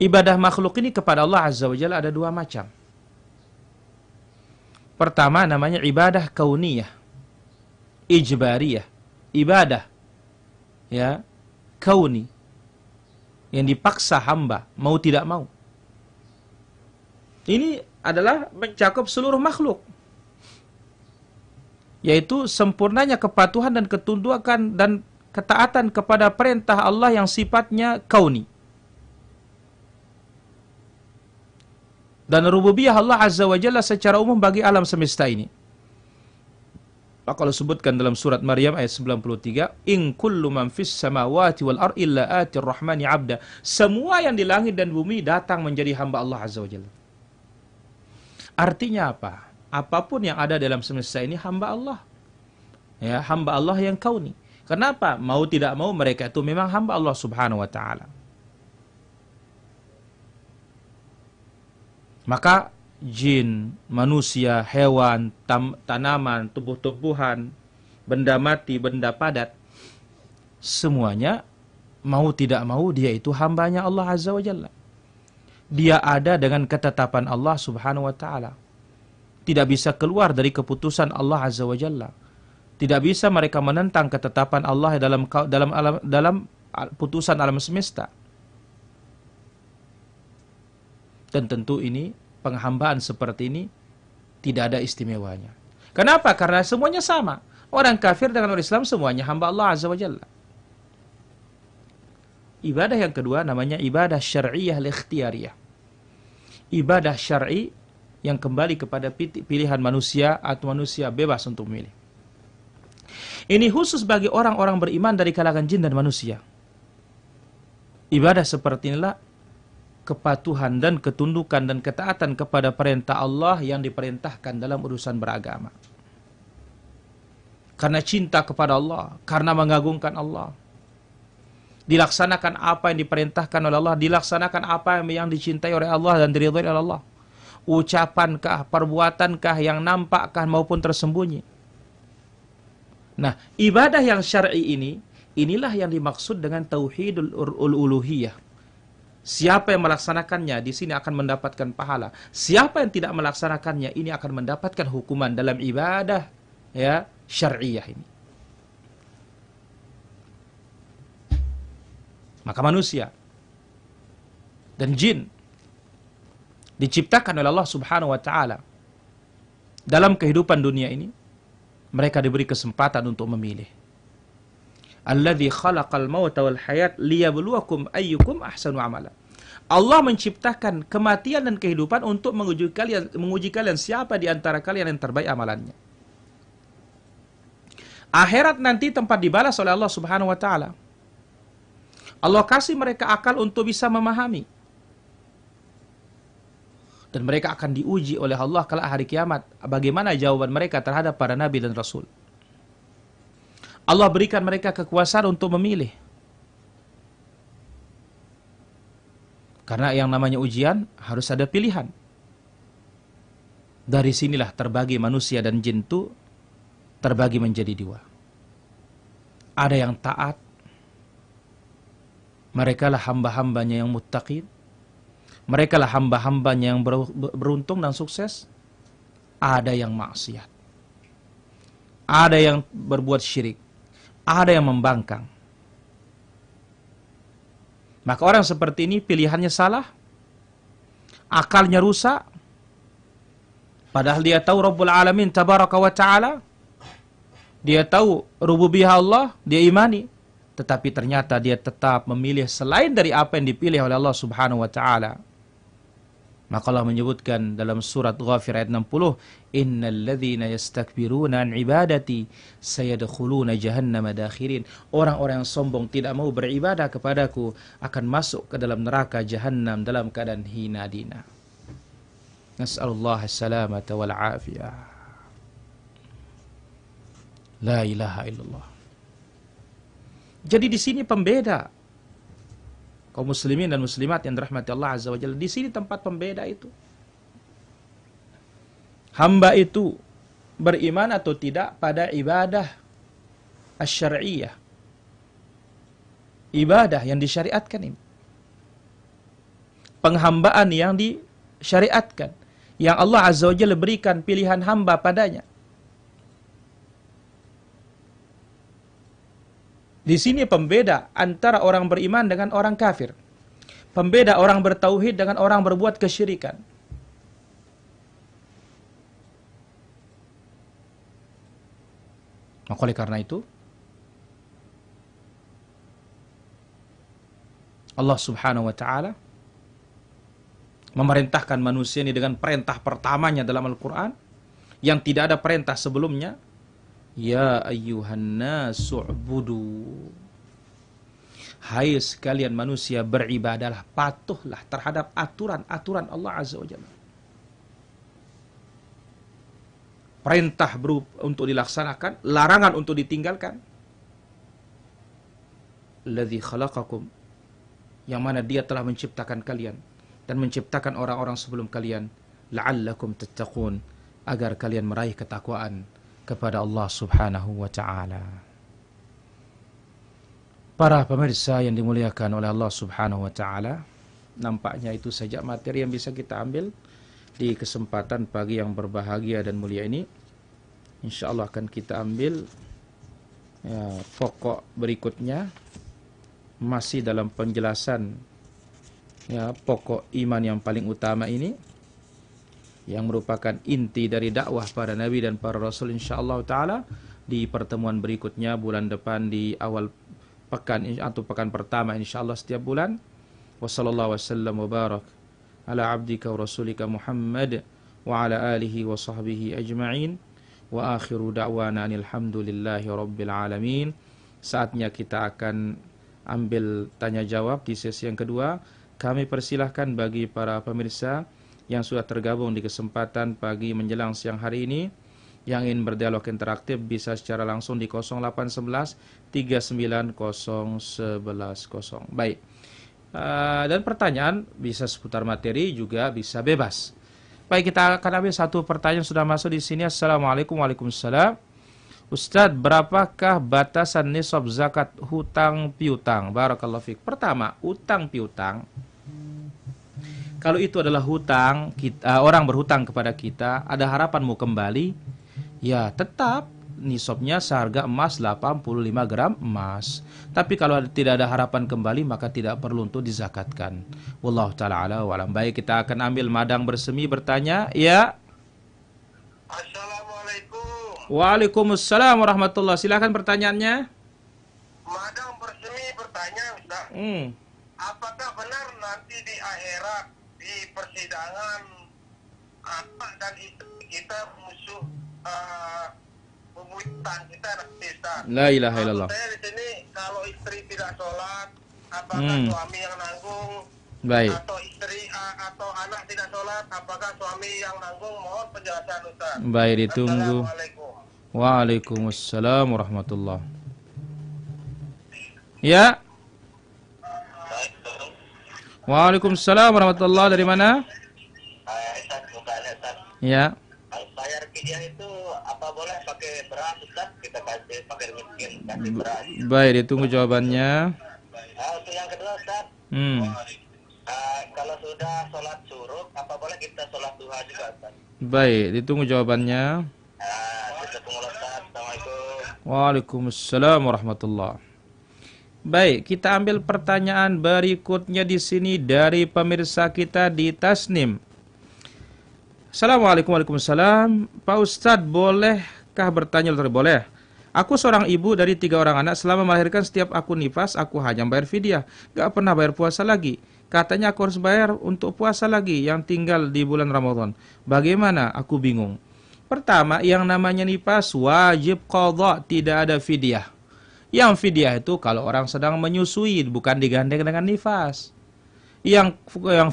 Ibadah makhluk ini kepada Allah azza wa jalla ada dua macam. Pertama namanya ibadah kauniyah, ijbariyah, ibadah ya kauni yang dipaksa hamba mau tidak mau. Ini adalah mencakup seluruh makhluk, yaitu sempurnanya kepatuhan dan ketundukan dan ketaatan kepada perintah Allah yang sifatnya kauni. Dan rububiyah Allah azza wa jalla secara umum bagi alam semesta ini. Maka Allah sebutkan dalam surat Maryam ayat 93, in kullu man fis samawati wal ardi illa atir rahmani abda. Semua yang di langit dan bumi datang menjadi hamba Allah azza wa jalla. Artinya apa? Apapun yang ada dalam semesta ini hamba Allah. Ya, hamba Allah yang kauni. Kenapa? Mau tidak mau mereka itu memang hamba Allah subhanahu wa ta'ala. Maka jin, manusia, hewan, tanaman, tumbuh-tumbuhan, benda mati, benda padat, semuanya mau tidak mau dia itu hambanya Allah azza wa jalla. Dia ada dengan ketetapan Allah subhanahu wa ta'ala. Tidak bisa keluar dari keputusan Allah azza wa jalla. Tidak bisa mereka menentang ketetapan Allah dalam putusan alam semesta. Dan tentu ini, penghambaan seperti ini tidak ada istimewanya. Kenapa? Karena semuanya sama. Orang kafir dengan orang Islam semuanya hamba Allah azza wa jalla. Ibadah yang kedua namanya ibadah syar'iyah al-ikhtiyariyah. Ibadah syar'i yang kembali kepada pilihan manusia atau manusia bebas untuk memilih. Ini khusus bagi orang-orang beriman dari kalangan jin dan manusia. Ibadah seperti inilah kepatuhan dan ketundukan dan ketaatan kepada perintah Allah yang diperintahkan dalam urusan beragama. Karena cinta kepada Allah, karena mengagungkan Allah. Dilaksanakan apa yang diperintahkan oleh Allah, dilaksanakan apa yang dicintai oleh Allah dan diridhai oleh Allah. Ucapankah, perbuatankah yang nampakkah maupun tersembunyi. Nah, ibadah yang syar'i ini, inilah yang dimaksud dengan tauhidul uluhiyah. Siapa yang melaksanakannya di sini akan mendapatkan pahala. Siapa yang tidak melaksanakannya ini akan mendapatkan hukuman dalam ibadah ya syar'iyah ini. Maka manusia dan jin diciptakan oleh Allah Subhanahu wa taala. Dalam kehidupan dunia ini mereka diberi kesempatan untuk memilih. Alladzi khalaqal mauta wal hayat liyabluwakum ayyukum ahsanu amala. Allah menciptakan kematian dan kehidupan untuk menguji kalian siapa di antara kalian yang terbaik amalannya. Akhirat nanti tempat dibalas oleh Allah Subhanahu wa taala. Allah kasih mereka akal untuk bisa memahami. Dan mereka akan diuji oleh Allah kala hari kiamat. Bagaimana jawaban mereka terhadap para nabi dan rasul. Allah berikan mereka kekuasaan untuk memilih. Karena yang namanya ujian harus ada pilihan. Dari sinilah terbagi manusia dan jin itu terbagi menjadi dua. Ada yang taat. Mereka lah hamba-hambanya yang muttaqin. Mereka lah hamba-hambanya yang beruntung dan sukses. Ada yang maksiat. Ada yang berbuat syirik. Ada yang membangkang. Maka orang seperti ini pilihannya salah. Akalnya rusak. Padahal dia tahu Rabbul Alamin Tabaraka wa Ta'ala. Dia tahu rububiyah Allah. Dia imani. tetapi ternyata dia tetap memilih selain dari apa yang dipilih oleh Allah Subhanahu wa taala. Maka Allah menyebutkan dalam surat Ghafir ayat 60, innal ladzina yastakbiruna an ibadati sayadkhuluna jahannama dakhirin. Orang-orang yang sombong tidak mau beribadah kepadaku akan masuk ke dalam neraka jahanam dalam keadaan hina dina. Nas'alullah as-salamata wal afiyah. La ilaha illallah. Jadi di sini pembeda kaum muslimin dan muslimat yang dirahmati Allah Azza wa Jalla. Di sini tempat pembeda itu. Hamba itu beriman atau tidak pada ibadah asy-syar'iyyah. Ibadah yang disyariatkan ini. Penghambaan yang disyariatkan. Yang Allah Azza wa Jalla berikan pilihan hamba padanya. Di sini pembeda antara orang beriman dengan orang kafir. Pembeda orang bertauhid dengan orang berbuat kesyirikan. Maka oleh karena itu, Allah Subhanahu wa taala memerintahkan manusia ini dengan perintah pertamanya dalam Al-Qur'an yang tidak ada perintah sebelumnya. Ya ayyuhan nasu ubudu. Hai sekalian manusia, beribadalah, patuhlah terhadap aturan-aturan Allah Azza wa Jalla. Perintah untuk dilaksanakan, larangan untuk ditinggalkan. Alladzi khalaqakum, yang mana dia telah menciptakan kalian dan menciptakan orang-orang sebelum kalian, la'allakum tattaqun, agar kalian meraih ketakwaan kepada Allah Subhanahu wa taala. Para pemirsa yang dimuliakan oleh Allah Subhanahu wa taala, nampaknya itu saja materi yang bisa kita ambil di kesempatan pagi yang berbahagia dan mulia ini. Insyaallah akan kita ambil pokok berikutnya, masih dalam penjelasan pokok iman yang paling utama ini, yang merupakan inti dari dakwah para nabi dan para rasul, insyaallah taala di pertemuan berikutnya bulan depan di awal pekan atau pekan pertama insyaallah setiap bulan. Wassallallahu wasallam wa barak ala abdika wa rasulika Muhammad wa ala alihi wa sahbihi ajma'in wa akhiru da'wana alhamdulillahi rabbil alamin. Saatnya kita akan ambil tanya jawab di sesi yang kedua. Kami persilahkan bagi para pemirsa yang sudah tergabung di kesempatan pagi menjelang siang hari ini, yang ingin berdialog interaktif bisa secara langsung di 0811 390110. Baik. Dan pertanyaan bisa seputar materi, juga bisa bebas. Baik, kita akan ambil satu pertanyaan sudah masuk di sini. Assalamualaikum. Waalaikumsalam. Ustadz, berapakah batasan nisab zakat hutang piutang? Barakallahu fiik. Pertama, hutang piutang. Kalau itu adalah hutang, orang berhutang kepada kita, ada harapan mau kembali, ya tetap nisabnya seharga emas 85 gram emas. Tapi kalau tidak ada harapan kembali, maka tidak perlu untuk dizakatkan. Wallahu ta'ala ala wa alam. Baik, kita akan ambil Madang Bersemi bertanya. Ya. Assalamualaikum. Waalaikumsalam warahmatullahi. Silakan pertanyaannya. Madang Bersemi bertanya, Ustaz. Apakah benar nanti di akhirat, di persidangan, anak dan istri kita musuh bebuyutan kita nanti, Ustaz? La ilaha illallah. Saya di sini, kalau istri tidak sholat, apakah suami yang nanggung? Baik. Atau istri atau anak tidak sholat, apakah suami yang nanggung? Mohon penjelasan, Ustaz. Baik, ditunggu. Assalamualaikum. Waalaikumsalam warahmatullahi. Ya. Waalaikumsalam warahmatullahi. Dari mana? Ya. Bayar fidyah itu apa boleh pakai beras, Ustaz? Kita kasih pakai miskin, kasih beras. Baik, ditunggu jawabannya. Untuk yang kedua, Ustaz. Kalau sudah sholat syuruk, apa boleh kita sholat duha juga, Ustaz? Baik, ditunggu jawabannya. Kita tunggu, Ustaz. Assalamualaikum. Waalaikumsalam warahmatullahi. Baik, kita ambil pertanyaan berikutnya di sini dari pemirsa kita di Tasnim. Assalamualaikum. Waalaikumsalam. Pak Ustadz, bolehkah bertanya? Boleh. Aku seorang ibu dari 3 orang anak. Selama melahirkan setiap aku nifas, aku hanya bayar fidyah. Gak pernah bayar puasa lagi. Katanya aku harus bayar untuk puasa lagi yang tinggal di bulan Ramadan. Bagaimana? Aku bingung. Pertama, yang namanya nifas wajib qadha, tidak ada fidyah. Yang fidyah itu kalau orang sedang menyusui, bukan digandeng dengan nifas. Yang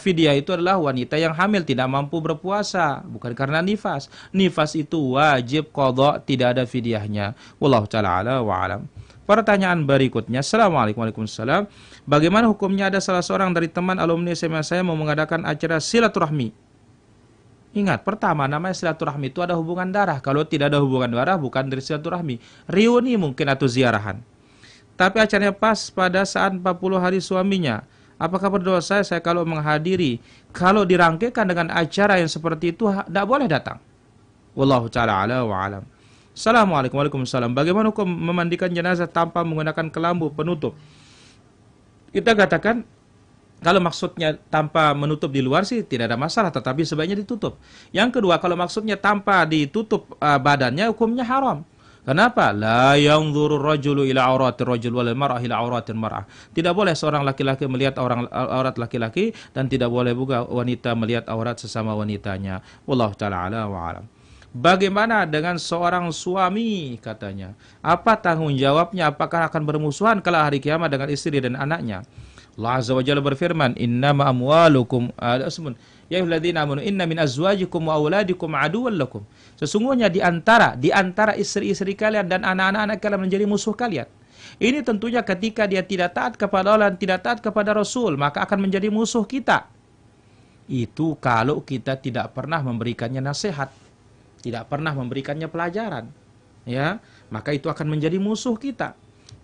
fidyah itu adalah wanita yang hamil tidak mampu berpuasa, bukan karena nifas. Nifas itu wajib qadha, tidak ada fidyahnya. Wallahu taala ala wa alam. Pertanyaan berikutnya, Assalamualaikum warahmatullahi wabarakatuh. Bagaimana hukumnya ada salah seorang dari teman alumni SMA saya mau mengadakan acara silaturahmi? Ingat, pertama namanya silaturahmi itu ada hubungan darah. Kalau tidak ada hubungan darah bukan dari silaturahmi. Reuni mungkin atau ziarahan. Tapi acaranya pas pada saat 40 hari suaminya. Apakah berdosa saya kalau menghadiri? Kalau dirangkaikan dengan acara yang seperti itu, tidak boleh datang. Wallahu ta'ala ala wa alam. Assalamualaikum warahmatullahi wabarakatuh. Bagaimana hukum memandikan jenazah tanpa menggunakan kelambu penutup? Kita katakan, kalau maksudnya tanpa menutup di luar sih tidak ada masalah, tetapi sebaiknya ditutup. Yang kedua, kalau maksudnya tanpa ditutup badannya, hukumnya haram. Kenapa? La yanzuru rajulu ila auratir rajul wal mar'ah ila auratir mar'ah. Tidak boleh seorang laki-laki melihat aurat laki-laki dan tidak boleh juga wanita melihat aurat sesama wanitanya. Wallahu taala ala wa alam. Bagaimana dengan seorang suami katanya? Apa tanggung jawabnya? Apakah akan bermusuhan kala hari kiamat dengan istri dan anaknya? Allah Azza wa Jalla berfirman, "Innama amwalukum ya ayyuhalladzina amanu inna min azwajikum wa auladikum aduwwan lakum." Sesungguhnya di antara istri-istri kalian dan anak-anak kalian menjadi musuh kalian. Ini tentunya ketika dia tidak taat kepada Allah dan tidak taat kepada Rasul, maka akan menjadi musuh kita. Itu kalau kita tidak pernah memberikannya nasihat, tidak pernah memberikannya pelajaran, ya, maka itu akan menjadi musuh kita.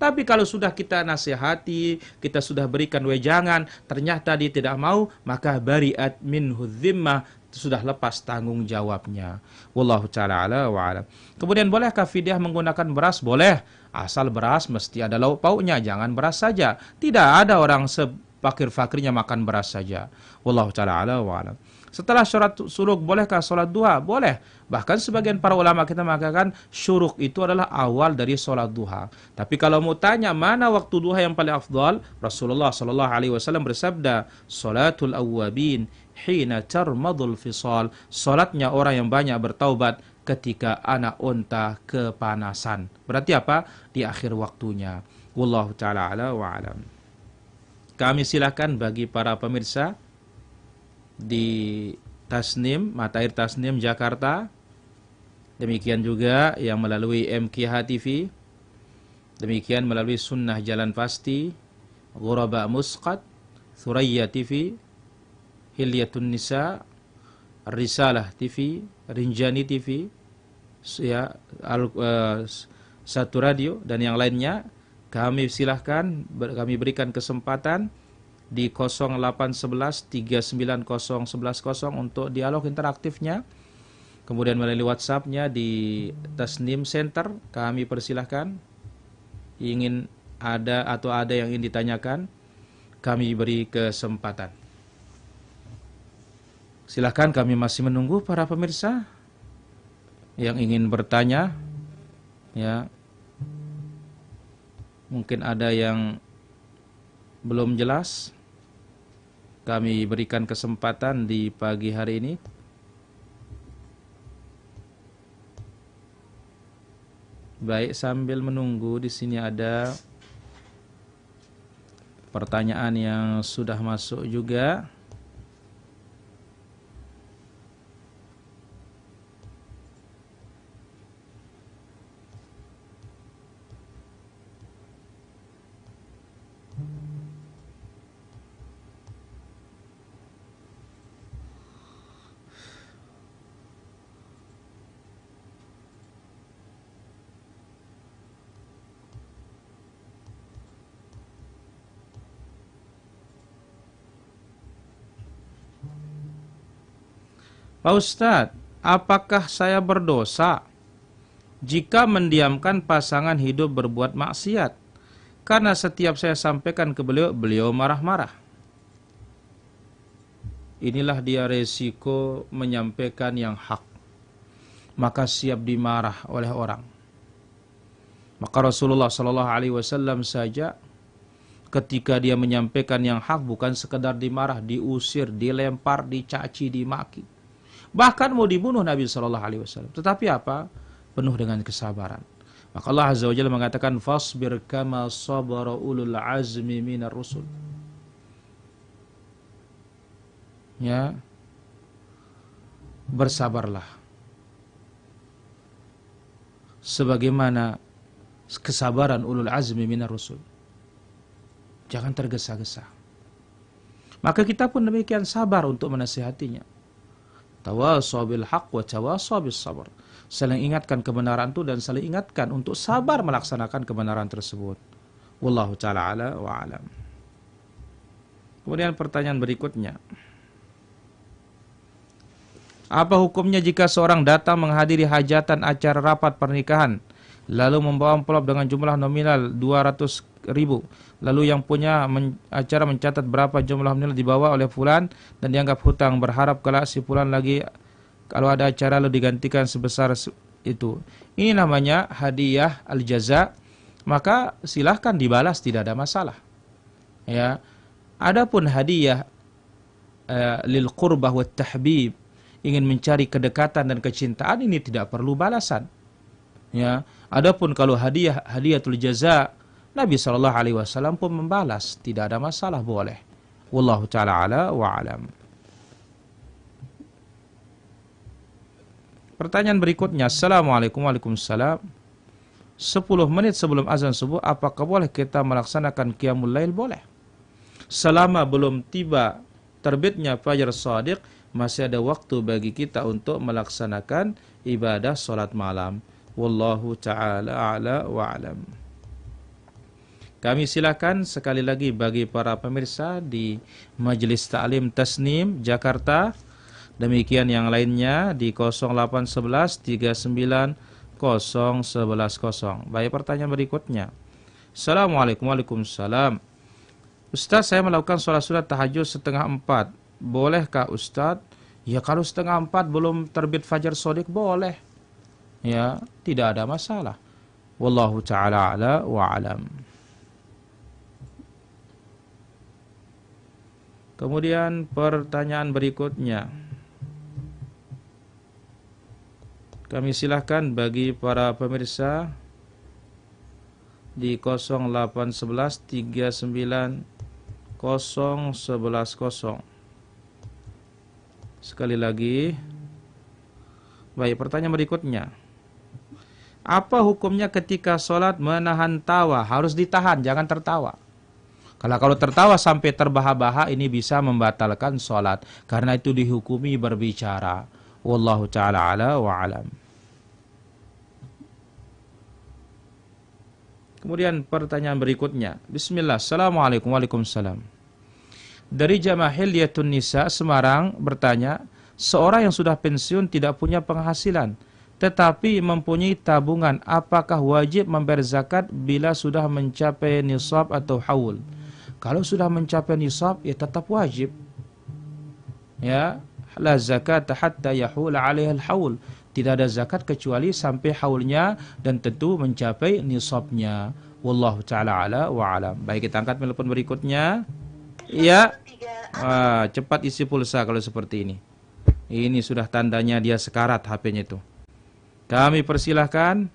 Tapi kalau sudah kita nasihati, kita sudah berikan wejangan, ternyata dia tidak mau, maka bari'at minhu dhimmah, sudah lepas tanggung jawabnya. Wallahu ta'ala ala wa alam. Kemudian bolehkah fidyah menggunakan beras? Boleh, asal beras mesti ada lauk pauknya, jangan beras saja. Tidak ada orang sepakir-fakirnya makan beras saja. Wallahu ta'ala ala wa alam. Setelah sholat suruk, bolehkah sholat duha? Boleh. Bahkan sebagian para ulama kita mengatakan syuruk itu adalah awal dari sholat duha. Tapi kalau mau tanya mana waktu duha yang paling afdal, Rasulullah Shallallahu Alaihi Wasallam bersabda, "Sholatul awwabin hina tarmadul fisal." Sholatnya orang yang banyak bertaubat ketika anak unta kepanasan. Berarti apa? Di akhir waktunya. Wallahu ta'ala ala wa alam. Kami silakan bagi para pemirsa di Tasnim, Mata Air Tasnim Jakarta, demikian juga yang melalui MKH TV, demikian melalui Sunnah Jalan Pasti, Ghuraba Musqat, Thuraya TV, Hilyatun Nisa, Risalah TV, Rinjani TV, ya, Satu Radio dan yang lainnya. Kami silahkan, kami berikan kesempatan di 0811 390 110 untuk dialog interaktifnya. Kemudian melalui WhatsApp-nya di Tasnim Center, kami persilahkan. Ingin ada atau ada yang ingin ditanyakan, kami beri kesempatan. Silahkan, kami masih menunggu para pemirsa yang ingin bertanya. Ya, mungkin ada yang belum jelas. Kami berikan kesempatan di pagi hari ini. Baik, sambil menunggu di sini ada pertanyaan yang sudah masuk juga. Pak Ustadz, apakah saya berdosa jika mendiamkan pasangan hidup berbuat maksiat? Karena setiap saya sampaikan ke beliau, beliau marah-marah. Inilah dia resiko menyampaikan yang hak. Maka siap dimarah oleh orang. Maka Rasulullah Shallallahu Alaihi Wasallam saja ketika dia menyampaikan yang hak bukan sekedar dimarah, diusir, dilempar, dicaci, dimaki. Bahkan mau dibunuh Nabi Shallallahu Alaihi Wasallam. Tetapi apa? Penuh dengan kesabaran. Maka Allah Azza wa Jalla mengatakan fasbir kama sabara ulul azmi minar rusul. Ya. Bersabarlah. Sebagaimana kesabaran ulul azmi minar rusul. Jangan tergesa-gesa. Maka kita pun demikian sabar untuk menasihatinya. Tawasaw bil haqq wa tawasaw bis sabr. Saling ingatkan kebenaran itu dan saling ingatkan untuk sabar melaksanakan kebenaran tersebut. Wallahu ta'ala ala wa alam. Kemudian pertanyaan berikutnya. Apa hukumnya jika seorang datang menghadiri hajatan acara rapat pernikahan, lalu membawa amplop dengan jumlah nominal 200.000, lalu yang punya acara mencatat berapa jumlah nominal dibawa oleh fulan dan dianggap hutang, berharap kelak si fulan lagi kalau ada acara lalu digantikan sebesar itu. Ini namanya hadiah al-jaza, maka silahkan dibalas, tidak ada masalah. Ya. Adapun hadiah lil qurbah wat tahbib, ingin mencari kedekatan dan kecintaan, ini tidak perlu balasan. Ya, adapun kalau hadiatul jaza, Nabi sallallahu alaihi wasallam pun membalas, tidak ada masalah, boleh. Wallahu taala ala wa alam. Pertanyaan berikutnya, Assalamualaikum Waalaikumsalam. 10 menit sebelum azan subuh, apakah boleh kita melaksanakan qiyamul lail? Boleh. Selama belum tiba terbitnya fajar shadiq, masih ada waktu bagi kita untuk melaksanakan ibadah salat malam. Wallahu ta'ala a'la wa alam. Kami silakan sekali lagi bagi para pemirsa di Majelis Ta'lim Tasnim Jakarta, demikian yang lainnya di 0811 39 0110. Baik, pertanyaan berikutnya. Assalamualaikum. Waalaikumsalam. Ustaz, saya melakukan sholat sunat tahajud 3:30. Bolehkah Ustaz? Ya, kalau 3:30 belum terbit fajar shadiq boleh. Ya, tidak ada masalah. Wallahu ta'ala ala wa alam. Kemudian pertanyaan berikutnya. Kami silahkan bagi para pemirsa di 0811 39 0110. Sekali lagi. Baik, pertanyaan berikutnya. Apa hukumnya ketika sholat menahan tawa? Harus ditahan, jangan tertawa. Kalau tertawa sampai terbahak-bahak, ini bisa membatalkan sholat. Karena itu dihukumi berbicara. Wallahu ta'ala ala wa alam. Kemudian pertanyaan berikutnya. Bismillah. Assalamualaikum. Waalaikumsalam. Dari Jamaah Hilyatun Nisa Semarang bertanya, seorang yang sudah pensiun tidak punya penghasilan, tetapi mempunyai tabungan, apakah wajib membayar zakat bila sudah mencapai nisab atau haul? Kalau sudah mencapai nisab, ya tetap wajib. Ya, la zakat hatta yahul 'alaiha al-haul. Tidak ada zakat kecuali sampai haulnya dan tentu mencapai nisabnya. Wallahu ta'ala ala wa alam. Baik, kita angkat telepon berikutnya. Ya, cepat isi pulsa kalau seperti ini. Ini sudah tandanya dia sekarat HP-nya itu. Kami persilahkan.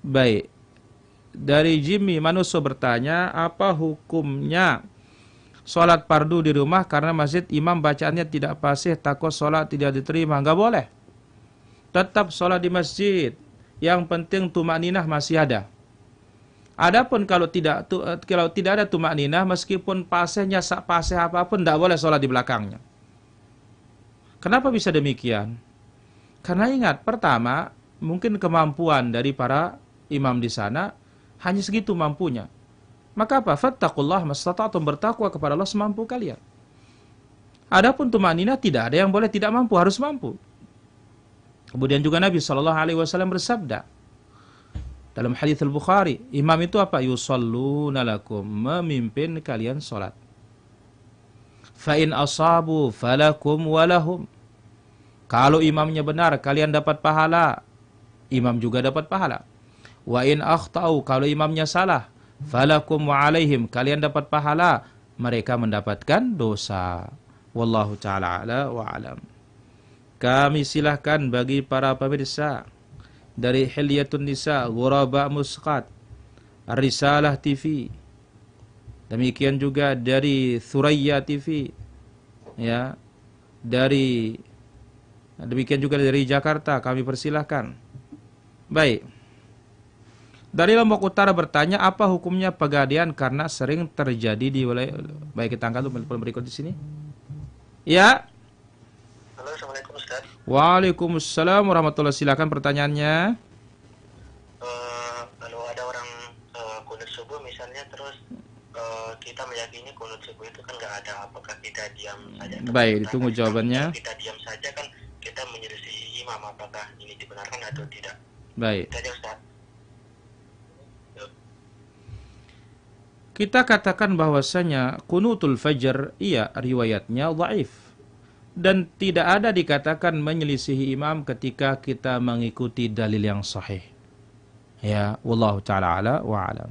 Baik. Dari Jimmy Manuso bertanya, apa hukumnya sholat fardu di rumah karena masjid imam bacaannya tidak fasih, takut sholat tidak diterima? Enggak boleh. Tetap sholat di masjid. Yang penting tumakninah masih ada. Adapun kalau tidak ada tumakninah, meskipun pasehnya paseh apapun, tidak boleh sholat di belakangnya. Kenapa bisa demikian? Karena ingat, pertama, mungkin kemampuan dari para imam di sana hanya segitu mampunya. Maka apa? Fattakullah mastata'tum, bertakwa kepada Allah semampu kalian. Adapun tumakninah tidak ada yang boleh tidak mampu, harus mampu. Kemudian juga Nabi SAW bersabda dalam hadits Al-Bukhari, imam itu apa? Yusalluna lakum, memimpin kalian salat. Fa in asabu falakum walahum. Kalau imamnya benar, kalian dapat pahala, imam juga dapat pahala. Wa in akhtau, kalau imamnya salah, falakum wa alaihim, kalian dapat pahala, mereka mendapatkan dosa. Wallahu taala ala wa alam. Kami silahkan bagi para pemirsa dari Hilyatun Nisa, Ghuraba Musqat, Risalah TV, demikian juga dari Thuraya TV, ya, demikian juga dari Jakarta, kami persilahkan. Baik. Dari Lombok Utara bertanya, apa hukumnya pegadaian karena sering terjadi di wilayah. Baik, kita angkat dulu berikut di sini. Ya. Halo, Assalamualaikum Ustaz. Waalaikumsalam warahmatullahi. Silakan pertanyaannya. Kalau ada orang kunut subuh misalnya, terus kita meyakini kunut subuh itu kan nggak ada, apakah kita diam saja? Baik, ditunggu jawabannya. Kita diam saja kan kita menyelisihi imam, apakah ini dibenarkan atau tidak? Baik. Itu aja, Ustaz. Kita katakan bahwasanya kunutul fajr, iya, riwayatnya dhaif. Dan tidak ada dikatakan menyelisihi imam ketika kita mengikuti dalil yang sahih. Ya, wallahu ta'ala ala wa alam.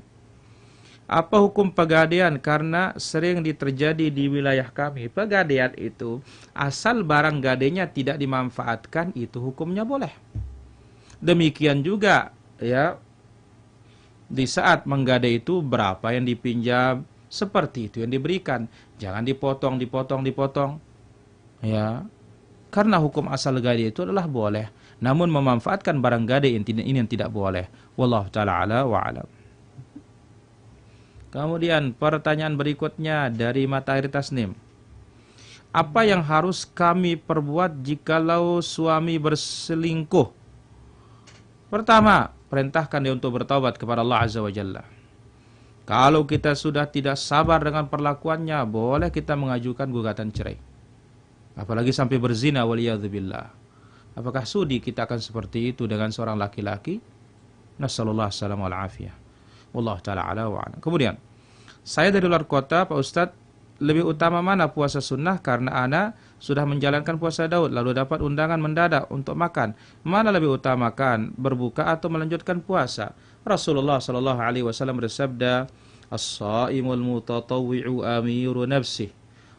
Apa hukum pegadaian karena sering terjadi di wilayah kami? Pegadaian itu asal barang gadainya tidak dimanfaatkan, itu hukumnya boleh. Demikian juga, ya, di saat menggadai itu berapa yang dipinjam, seperti itu yang diberikan. Jangan dipotong. Ya, karena hukum asal gadai itu adalah boleh. Namun memanfaatkan barang gadai ini yang tidak boleh. Wallahu ta'ala ala wa alam. Kemudian pertanyaan berikutnya dari Matahari Tasnim. Apa yang harus kami perbuat jikalau suami berselingkuh? Pertama, perintahkan dia untuk bertaubat kepada Allah Azza wa Jalla. Kalau kita sudah tidak sabar dengan perlakuannya, boleh kita mengajukan gugatan cerai. Apalagi sampai berzina, waliyadzubillah. Apakah sudi kita akan seperti itu dengan seorang laki-laki? Nasallallahu assalamu wal afiyah. Wallahu ta'ala ala wa ala. Kemudian, saya dari luar kota, Pak Ustadz, lebih utama mana puasa sunnah? Karena ana sudah menjalankan puasa Daud, lalu dapat undangan mendadak untuk makan. Mana lebih utamakan, berbuka atau melanjutkan puasa? Rasulullah sallallahu alaihi wasallam bersabda, "As-shaimul mutatawwi'u amiru nafsih."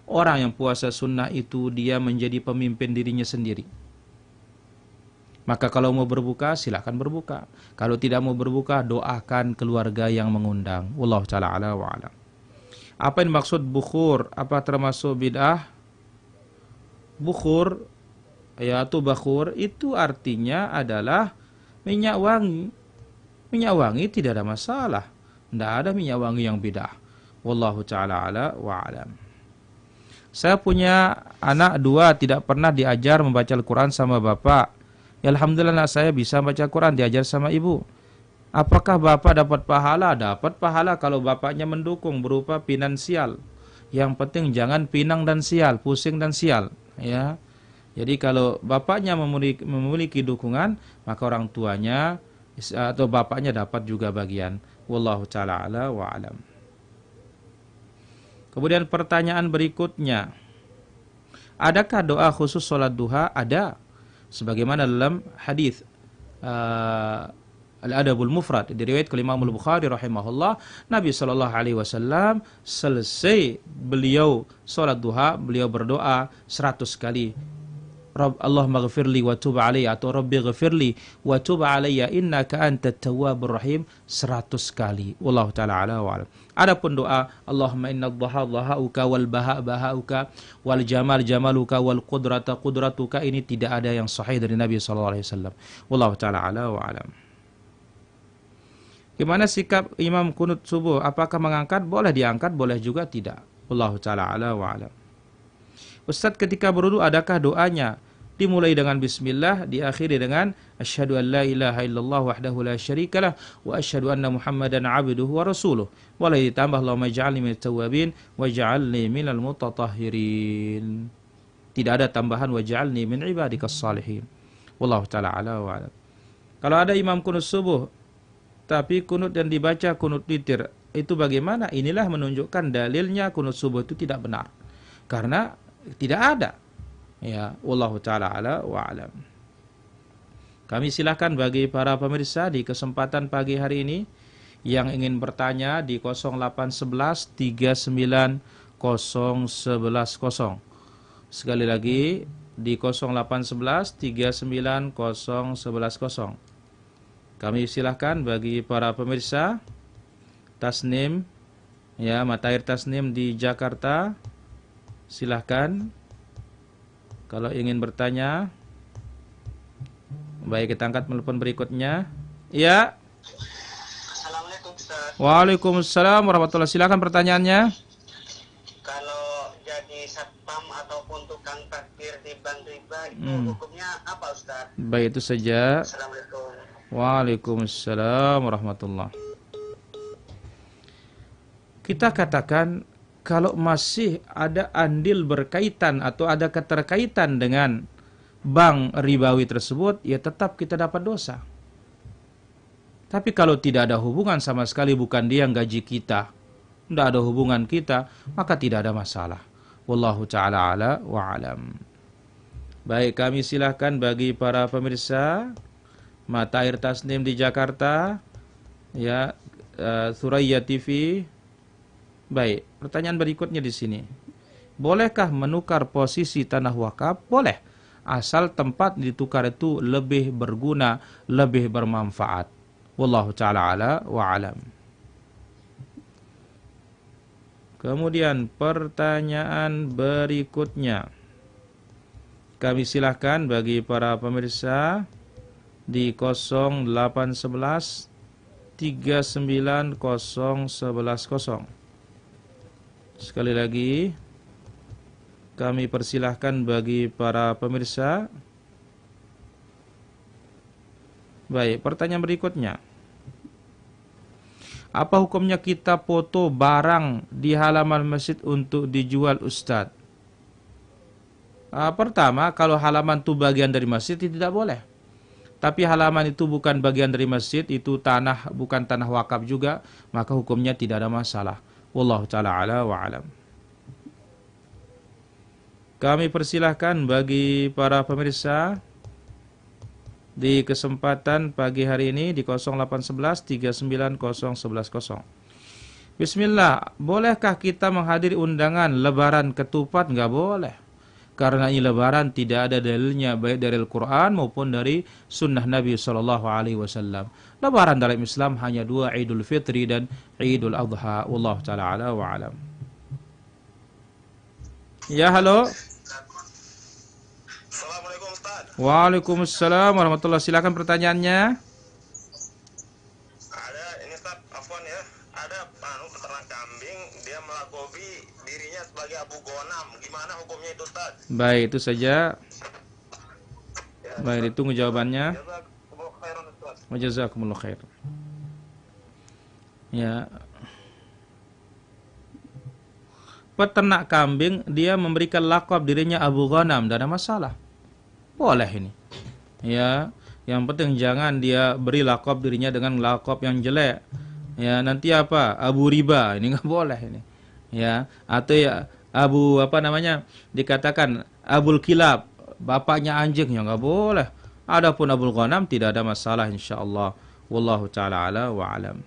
Orang yang puasa sunnah itu dia menjadi pemimpin dirinya sendiri. Maka kalau mau berbuka, silakan berbuka. Kalau tidak mau berbuka, doakan keluarga yang mengundang. Wallahu ta'ala ala wa alam. Apa yang maksud bukhur? Apa termasuk bid'ah? Bukhur, yaitu bakhur, itu artinya adalah minyak wangi. Minyak wangi tidak ada masalah. Tidak ada minyak wangi yang bid'ah. Wallahu ta'ala ala wa alam. Saya punya anak 2, tidak pernah diajar membaca Al-Quran sama bapak. Ya, alhamdulillah anak saya bisa baca Quran, diajar sama ibu. Apakah bapak dapat pahala? Dapat pahala kalau bapaknya mendukung berupa finansial. Yang penting jangan pinang dan sial, pusing dan sial. Ya, jadi kalau bapaknya memiliki dukungan, maka orang tuanya atau bapaknya dapat juga bagian. Wallahu ta'ala ala wa alam. Kemudian pertanyaan berikutnya, adakah doa khusus sholat duha? Ada. Sebagaimana dalam hadis Al-Adabul Mufrad diriwayatkan oleh Imam Al-Bukhari rahimahullah, Nabi SAW selesai beliau sholat duha, beliau berdoa 100 kali. Allahumma ghafirli wa tub alayya, atau Rabbi ghafirli wa tub alayya innaka antat tawwabur rahim 100 kali. Wallahu ta'ala ala wa alam. Adapun doa Allahumma inna dhaha dhahauka wal baha bahauka wal jamal jamaluka wal qudrata qudratuka, ini tidak ada yang sahih dari Nabi SAW. Wallahu ta'ala ala wa alam. Gimana sikap imam kunut subuh? Apakah mengangkat? Boleh diangkat, boleh juga tidak. Wallahu ta'ala ala wa alam. Ustadz, ketika berwudu adakah doanya? Dimulai dengan bismillah, diakhiri dengan asyhadu an la ilaha illallah wahdahu la syarikalah wa asyhadu anna muhammadan abduhu wa rasuluh. Boleh ditambah Allahumma ij'alni minat tawwabin waj'alni minal mutatahhirin. Tidak ada tambahan waj'alni min ibadikas salihin. Wallahu ta'ala ala wa alam. Kalau ada imam kunut subuh tapi kunut dan dibaca kunut witir, itu bagaimana? Inilah menunjukkan dalilnya kunut subuh itu tidak benar. Karena tidak ada. Ya, wallahu ta'ala ala wa alam. Kami silakan bagi para pemirsa di kesempatan pagi hari ini yang ingin bertanya di 0811 39 0110. Sekali lagi di 0811 39 0110. Kami silakan bagi para pemirsa Tasnim, ya, mata air Tasnim di Jakarta. Silahkan kalau ingin bertanya. Baik, kita angkat telepon berikutnya. Ya. Assalamualaikum Ustaz. Waalaikumsalam warahmatullahi. Silakan pertanyaannya. Kalau jadi satpam ataupun tukang parkir di bank riba itu hukumnya apa Ustaz? Baik, itu saja. Assalamualaikum. Waalaikumsalam warahmatullahi. Kita katakan kalau masih ada andil berkaitan atau ada keterkaitan dengan bank ribawi tersebut, ya tetap kita dapat dosa. Tapi kalau tidak ada hubungan sama sekali, bukan dia yang gaji kita, tidak ada hubungan kita, maka tidak ada masalah. Wallahu ta'ala ala wa alam. Baik, kami silahkan bagi para pemirsa Mata Air Tasnim di Jakarta, ya, Suraya TV. Baik, pertanyaan berikutnya di sini. Bolehkah menukar posisi tanah wakaf? Boleh. Asal tempat ditukar itu lebih berguna, lebih bermanfaat. Wallahu ta'ala ala wa alam. Kemudian pertanyaan berikutnya. Kami silahkan bagi para pemirsa di 0811 39 0110. Sekali lagi kami persilahkan bagi para pemirsa. Baik, pertanyaan berikutnya. Apa hukumnya kita foto barang di halaman masjid untuk dijual, Ustadz? Pertama, kalau halaman itu bagian dari masjid, tidak boleh. Tapi halaman itu bukan bagian dari masjid, itu tanah, bukan tanah wakaf juga, maka hukumnya tidak ada masalah. Wallahu ta'ala ala wa alam. Kami persilahkan bagi para pemirsa di kesempatan pagi hari ini di 0811 39 0110. Bismillah, bolehkah kita menghadiri undangan lebaran ketupat? Enggak boleh. Karena ini lebaran tidak ada dalilnya baik dari Al-Quran maupun dari sunnah Nabi SAW. Lebaran dalam Islam hanya dua, Idul Fitri dan Idul Adha. Wallahu ta'ala ala wa alam. Ya, halo. Assalamualaikum Ustaz. Waalaikumsalam warahmatullahi. Silakan pertanyaannya. Ada ini Ustaz, afwan ya. Ada peternak kambing, dia melakobi dirinya sebagai Abu Ghanam. Gimana hukumnya itu Ustaz? Baik, itu saja. Baik, ditunggu jawabannya. Jazakumullah khairan Ustaz. Wajazakumullah khair. Ya. Peternak kambing dia memberikan lakab dirinya Abu Ghanam, tidak ada masalah. Boleh ini. Ya, yang penting jangan dia beri lakab dirinya dengan lakab yang jelek. Ya, nanti apa? Abu Riba, ini enggak boleh ini. Ya, atau ya Abu apa namanya? Dikatakan Abul Kilab, bapaknya anjing, ya enggak boleh. Adapun Abul Ghanam tidak ada masalah insyaallah. Wallahu taala ala wa alam.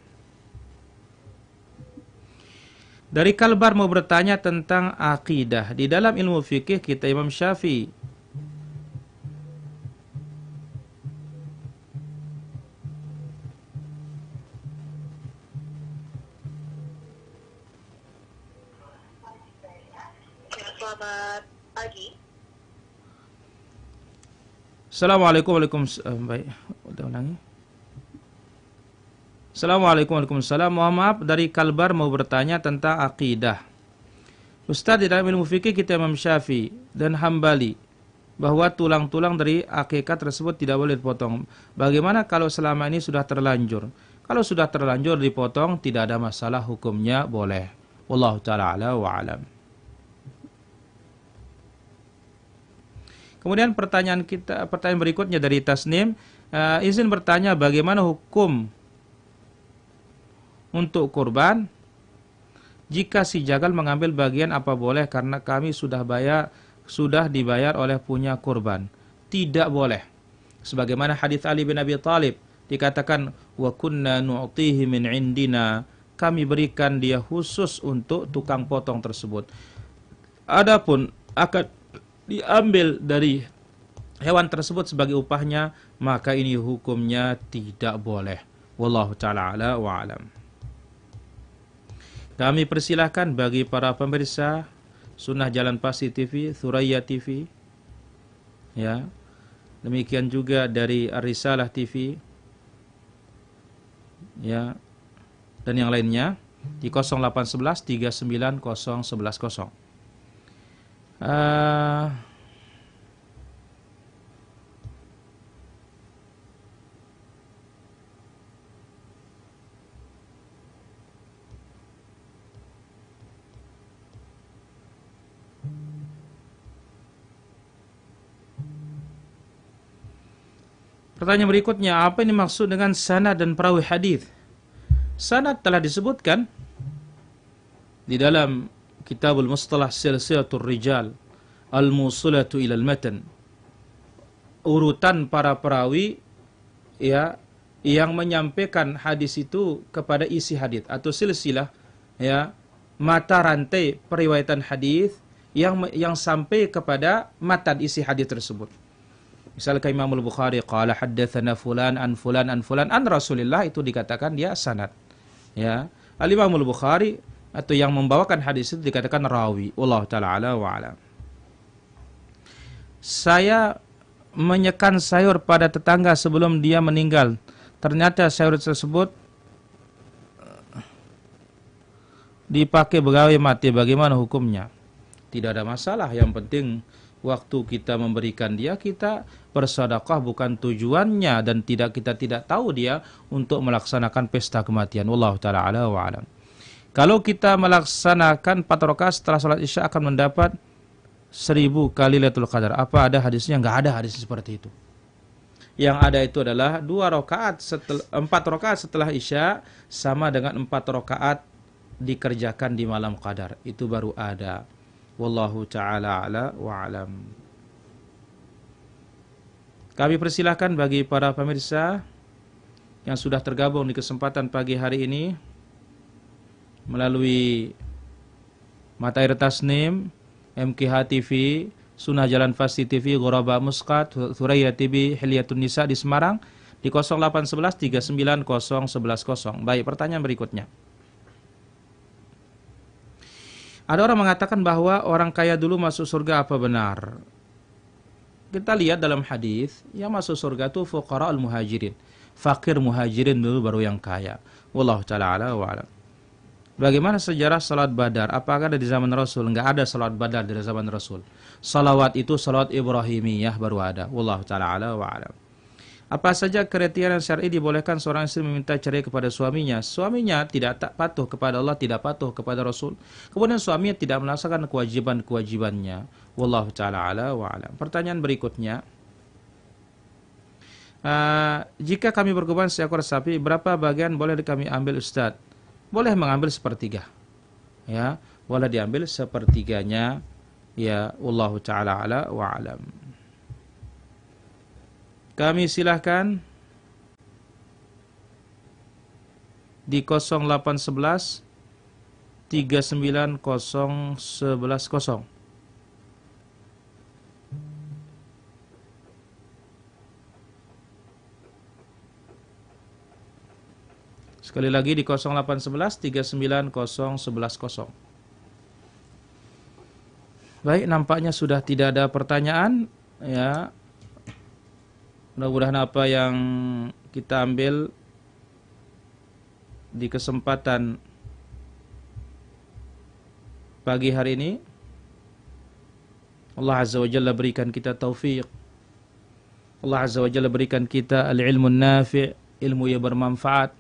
Dari Kalbar mau bertanya tentang akidah. Di dalam ilmu fikih kita Imam Syafi'i. Selamat pagi. Assalamualaikum warahmatullahi baik. Udah ulangi. Assalamualaikum warahmatullahi. Mohon maaf, dari Kalbar mau bertanya tentang akidah. Ustaz, di dalam ilmu fikih kita Imam Syafi'i dan Hambali bahwa tulang-tulang dari akikah tersebut tidak boleh dipotong. Bagaimana kalau selama ini sudah terlanjur? Kalau sudah terlanjur dipotong tidak ada masalah, hukumnya boleh. Wallahu ta'ala ala wa alam. Kemudian pertanyaan berikutnya dari Tasnim, izin bertanya bagaimana hukum untuk kurban jika si jagal mengambil bagian, apa boleh karena kami sudah dibayar oleh punya kurban? Tidak boleh. Sebagaimana hadis Ali bin Abi Thalib dikatakan wa kunna nu'tihi min indina, kami berikan dia khusus untuk tukang potong tersebut. Adapun akan diambil dari hewan tersebut sebagai upahnya, maka ini hukumnya tidak boleh. Wallahu ta'ala ala wa alam. Kami persilahkan bagi para pemirsa Sunnah Jalan Pasti TV, Thuraya TV, ya, demikian juga dari Ar-Risalah TV, ya, dan yang lainnya di 0811 390110. Pertanyaan berikutnya, apa ini maksud dengan sanad dan perawi hadis? Sanad telah disebutkan di dalam Kitabul Mustalah Silsilatul Rijal Al-Musulatu ilal Matan. Urutan para perawi, ya, yang menyampaikan hadis itu kepada isi hadis, atau silsilah, ya, mata rantai periwayatan hadis yang sampai kepada matan isi hadis tersebut. Misalnya Imam Al-Bukhari qala haddatsana fulan an fulan an fulan an Rasulillah, itu dikatakan dia sanad. Ya, Al-Imam Al-Bukhari atau yang membawakan hadis itu dikatakan rawi. Wallahu taala ala wa alam. Saya menyekan sayur pada tetangga sebelum dia meninggal. Ternyata sayur tersebut dipakai pegawai mati. Bagaimana hukumnya? Tidak ada masalah, yang penting waktu kita memberikan dia, kita bersedekah bukan tujuannya, dan kita tidak tahu dia untuk melaksanakan pesta kematian. Wallahu taala ala wa alam. Kalau kita melaksanakan 4 rakaat setelah salat Isya akan mendapat 1000 kali Lailatul Qadar. Apa ada hadisnya? Enggak ada hadis seperti itu. Yang ada itu adalah 4 rakaat setelah Isya sama dengan 4 rakaat dikerjakan di malam Qadar. Itu baru ada. Wallahu ta'ala ala wa alam. Kami persilahkan bagi para pemirsa yang sudah tergabung di kesempatan pagi hari ini melalui Mata Air Tasnim, MKH TV, Sunnah Jalan Pasti TV, Ghoraba Musqat, Thuraya TV, Hilyatun Nisa di Semarang di 0811 390110. Baik, pertanyaan berikutnya. Ada orang mengatakan bahwa orang kaya dulu masuk surga, apa benar? Kita lihat dalam hadis, yang masuk surga itu fuqara al-muhajirin. Fakir muhajirin dulu baru yang kaya. Wallahu ta'ala ala wa alam. Bagaimana sejarah salat Badar? Apakah ada di zaman Rasul? Enggak ada salat Badar dari zaman Rasul. Salawat itu salat Ibrahimiyah baru ada. Wallahu ta'ala ala wa alam. Apa saja kriteria syar'i dibolehkan seorang istri meminta cerai kepada suaminya? Suaminya tidak patuh kepada Allah, tidak patuh kepada Rasul. Kemudian suaminya tidak melaksanakan kewajiban-kewajibannya. Wallahu ta'ala ala wa alam. Pertanyaan berikutnya. Jika kami berkurban seekor sapi, berapa bagian boleh kami ambil, Ustaz? Boleh mengambil sepertiga. Ya, boleh diambil sepertiganya. Ya, wallahu ta'ala ala wa alam. Kami silahkan di 0811 390110. Sekali lagi di 0811 390110. Baik, nampaknya sudah tidak ada pertanyaan, ya. Mudah-mudahan apa yang kita ambil di kesempatan pagi hari ini, Allah Azza wa Jalla berikan kita taufik. Allah Azza wa Jalla berikan kita al-ilmu nafi', ilmu yang bermanfaat.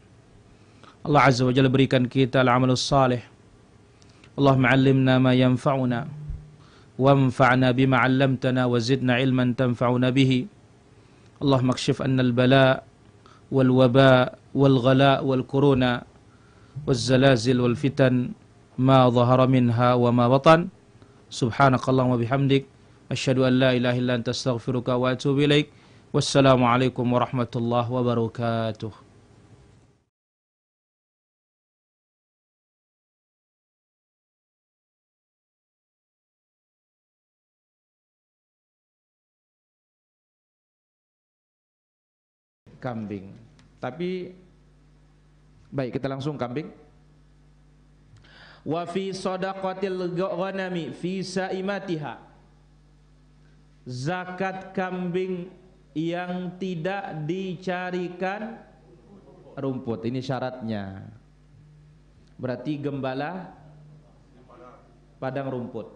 Allah Azza wa Jalla berikan kita al-amalus salih. Allahumma 'allimna ma yanfa'una wanfa'na bima 'allamtana wa zidna ilman tanfa'una bihi. Allahumma kshif anna al-bala wal waba wal ghala wal kuruna wal zalazil wal fitan ma zahara minha wa ma batan. Subhanakallahumma bihamdik asyhadu an la ilaha illa anta astaghfiruka wa atubu ilaik. Wassalamualaikum warahmatullahi wabarakatuh. Kambing. Tapi baik, kita langsung kambing. Wa fi shadaqatil ghanami fi saimatiha. Zakat kambing yang tidak dicarikan rumput. Ini syaratnya. Berarti gembala padang rumput.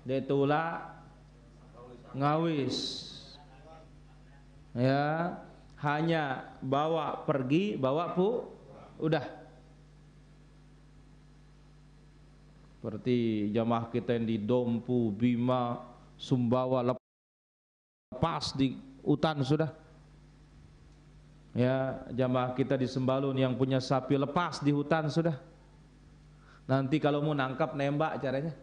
Detula ngawis. Ya, hanya bawa pergi, bawa udah. Seperti jamaah kita yang di Dompu, Bima, Sumbawa lepas di hutan sudah. Ya, jamaah kita di Sembalun yang punya sapi lepas di hutan sudah. Nanti kalau mau nangkap nembak caranya.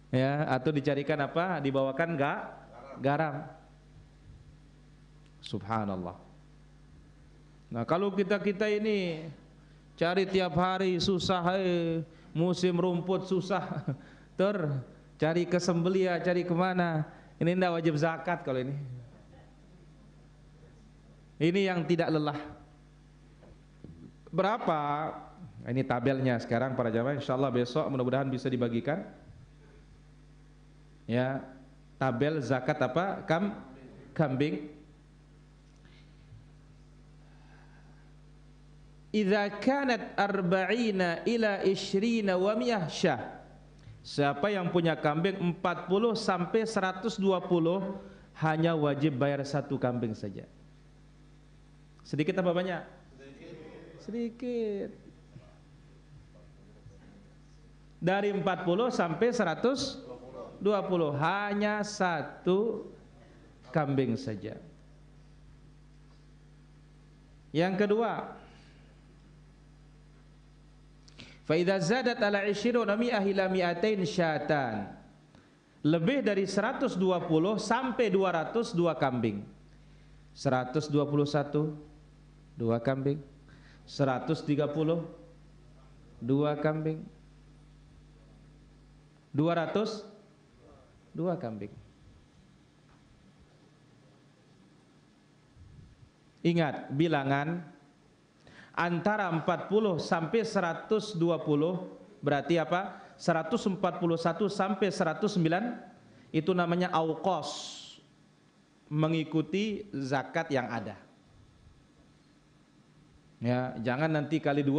Ya, atau dicarikan apa? Dibawakan garam. Subhanallah. Nah, kalau kita ini cari tiap hari susah, musim rumput susah, cari ke sembelia, cari kemana? Ini tidak wajib zakat kalau ini. Ini yang tidak lelah. Berapa? Ini tabelnya sekarang para jamaah. Insyaallah besok mudah-mudahan bisa dibagikan. Ya, tabel zakat apa? Kambing. Idza kanat arba'ina ila 20 wa mi'ah syah. Siapa yang punya kambing 40 sampai 120 hanya wajib bayar satu kambing saja. Sedikit apa banyak? Sedikit. Dari 40 sampai 120 hanya satu kambing saja. Yang kedua, fa idza zadat ala 20 mi'ah ila mi'atain syatan. Lebih dari 120 sampai 200 dua kambing. 121 dua kambing. 130 dua kambing. 200 dua kambing. Ingat bilangan antara 40 sampai 120 berarti apa? 141 sampai 109 itu namanya auqos, mengikuti zakat yang ada. Ya, jangan nanti kali dua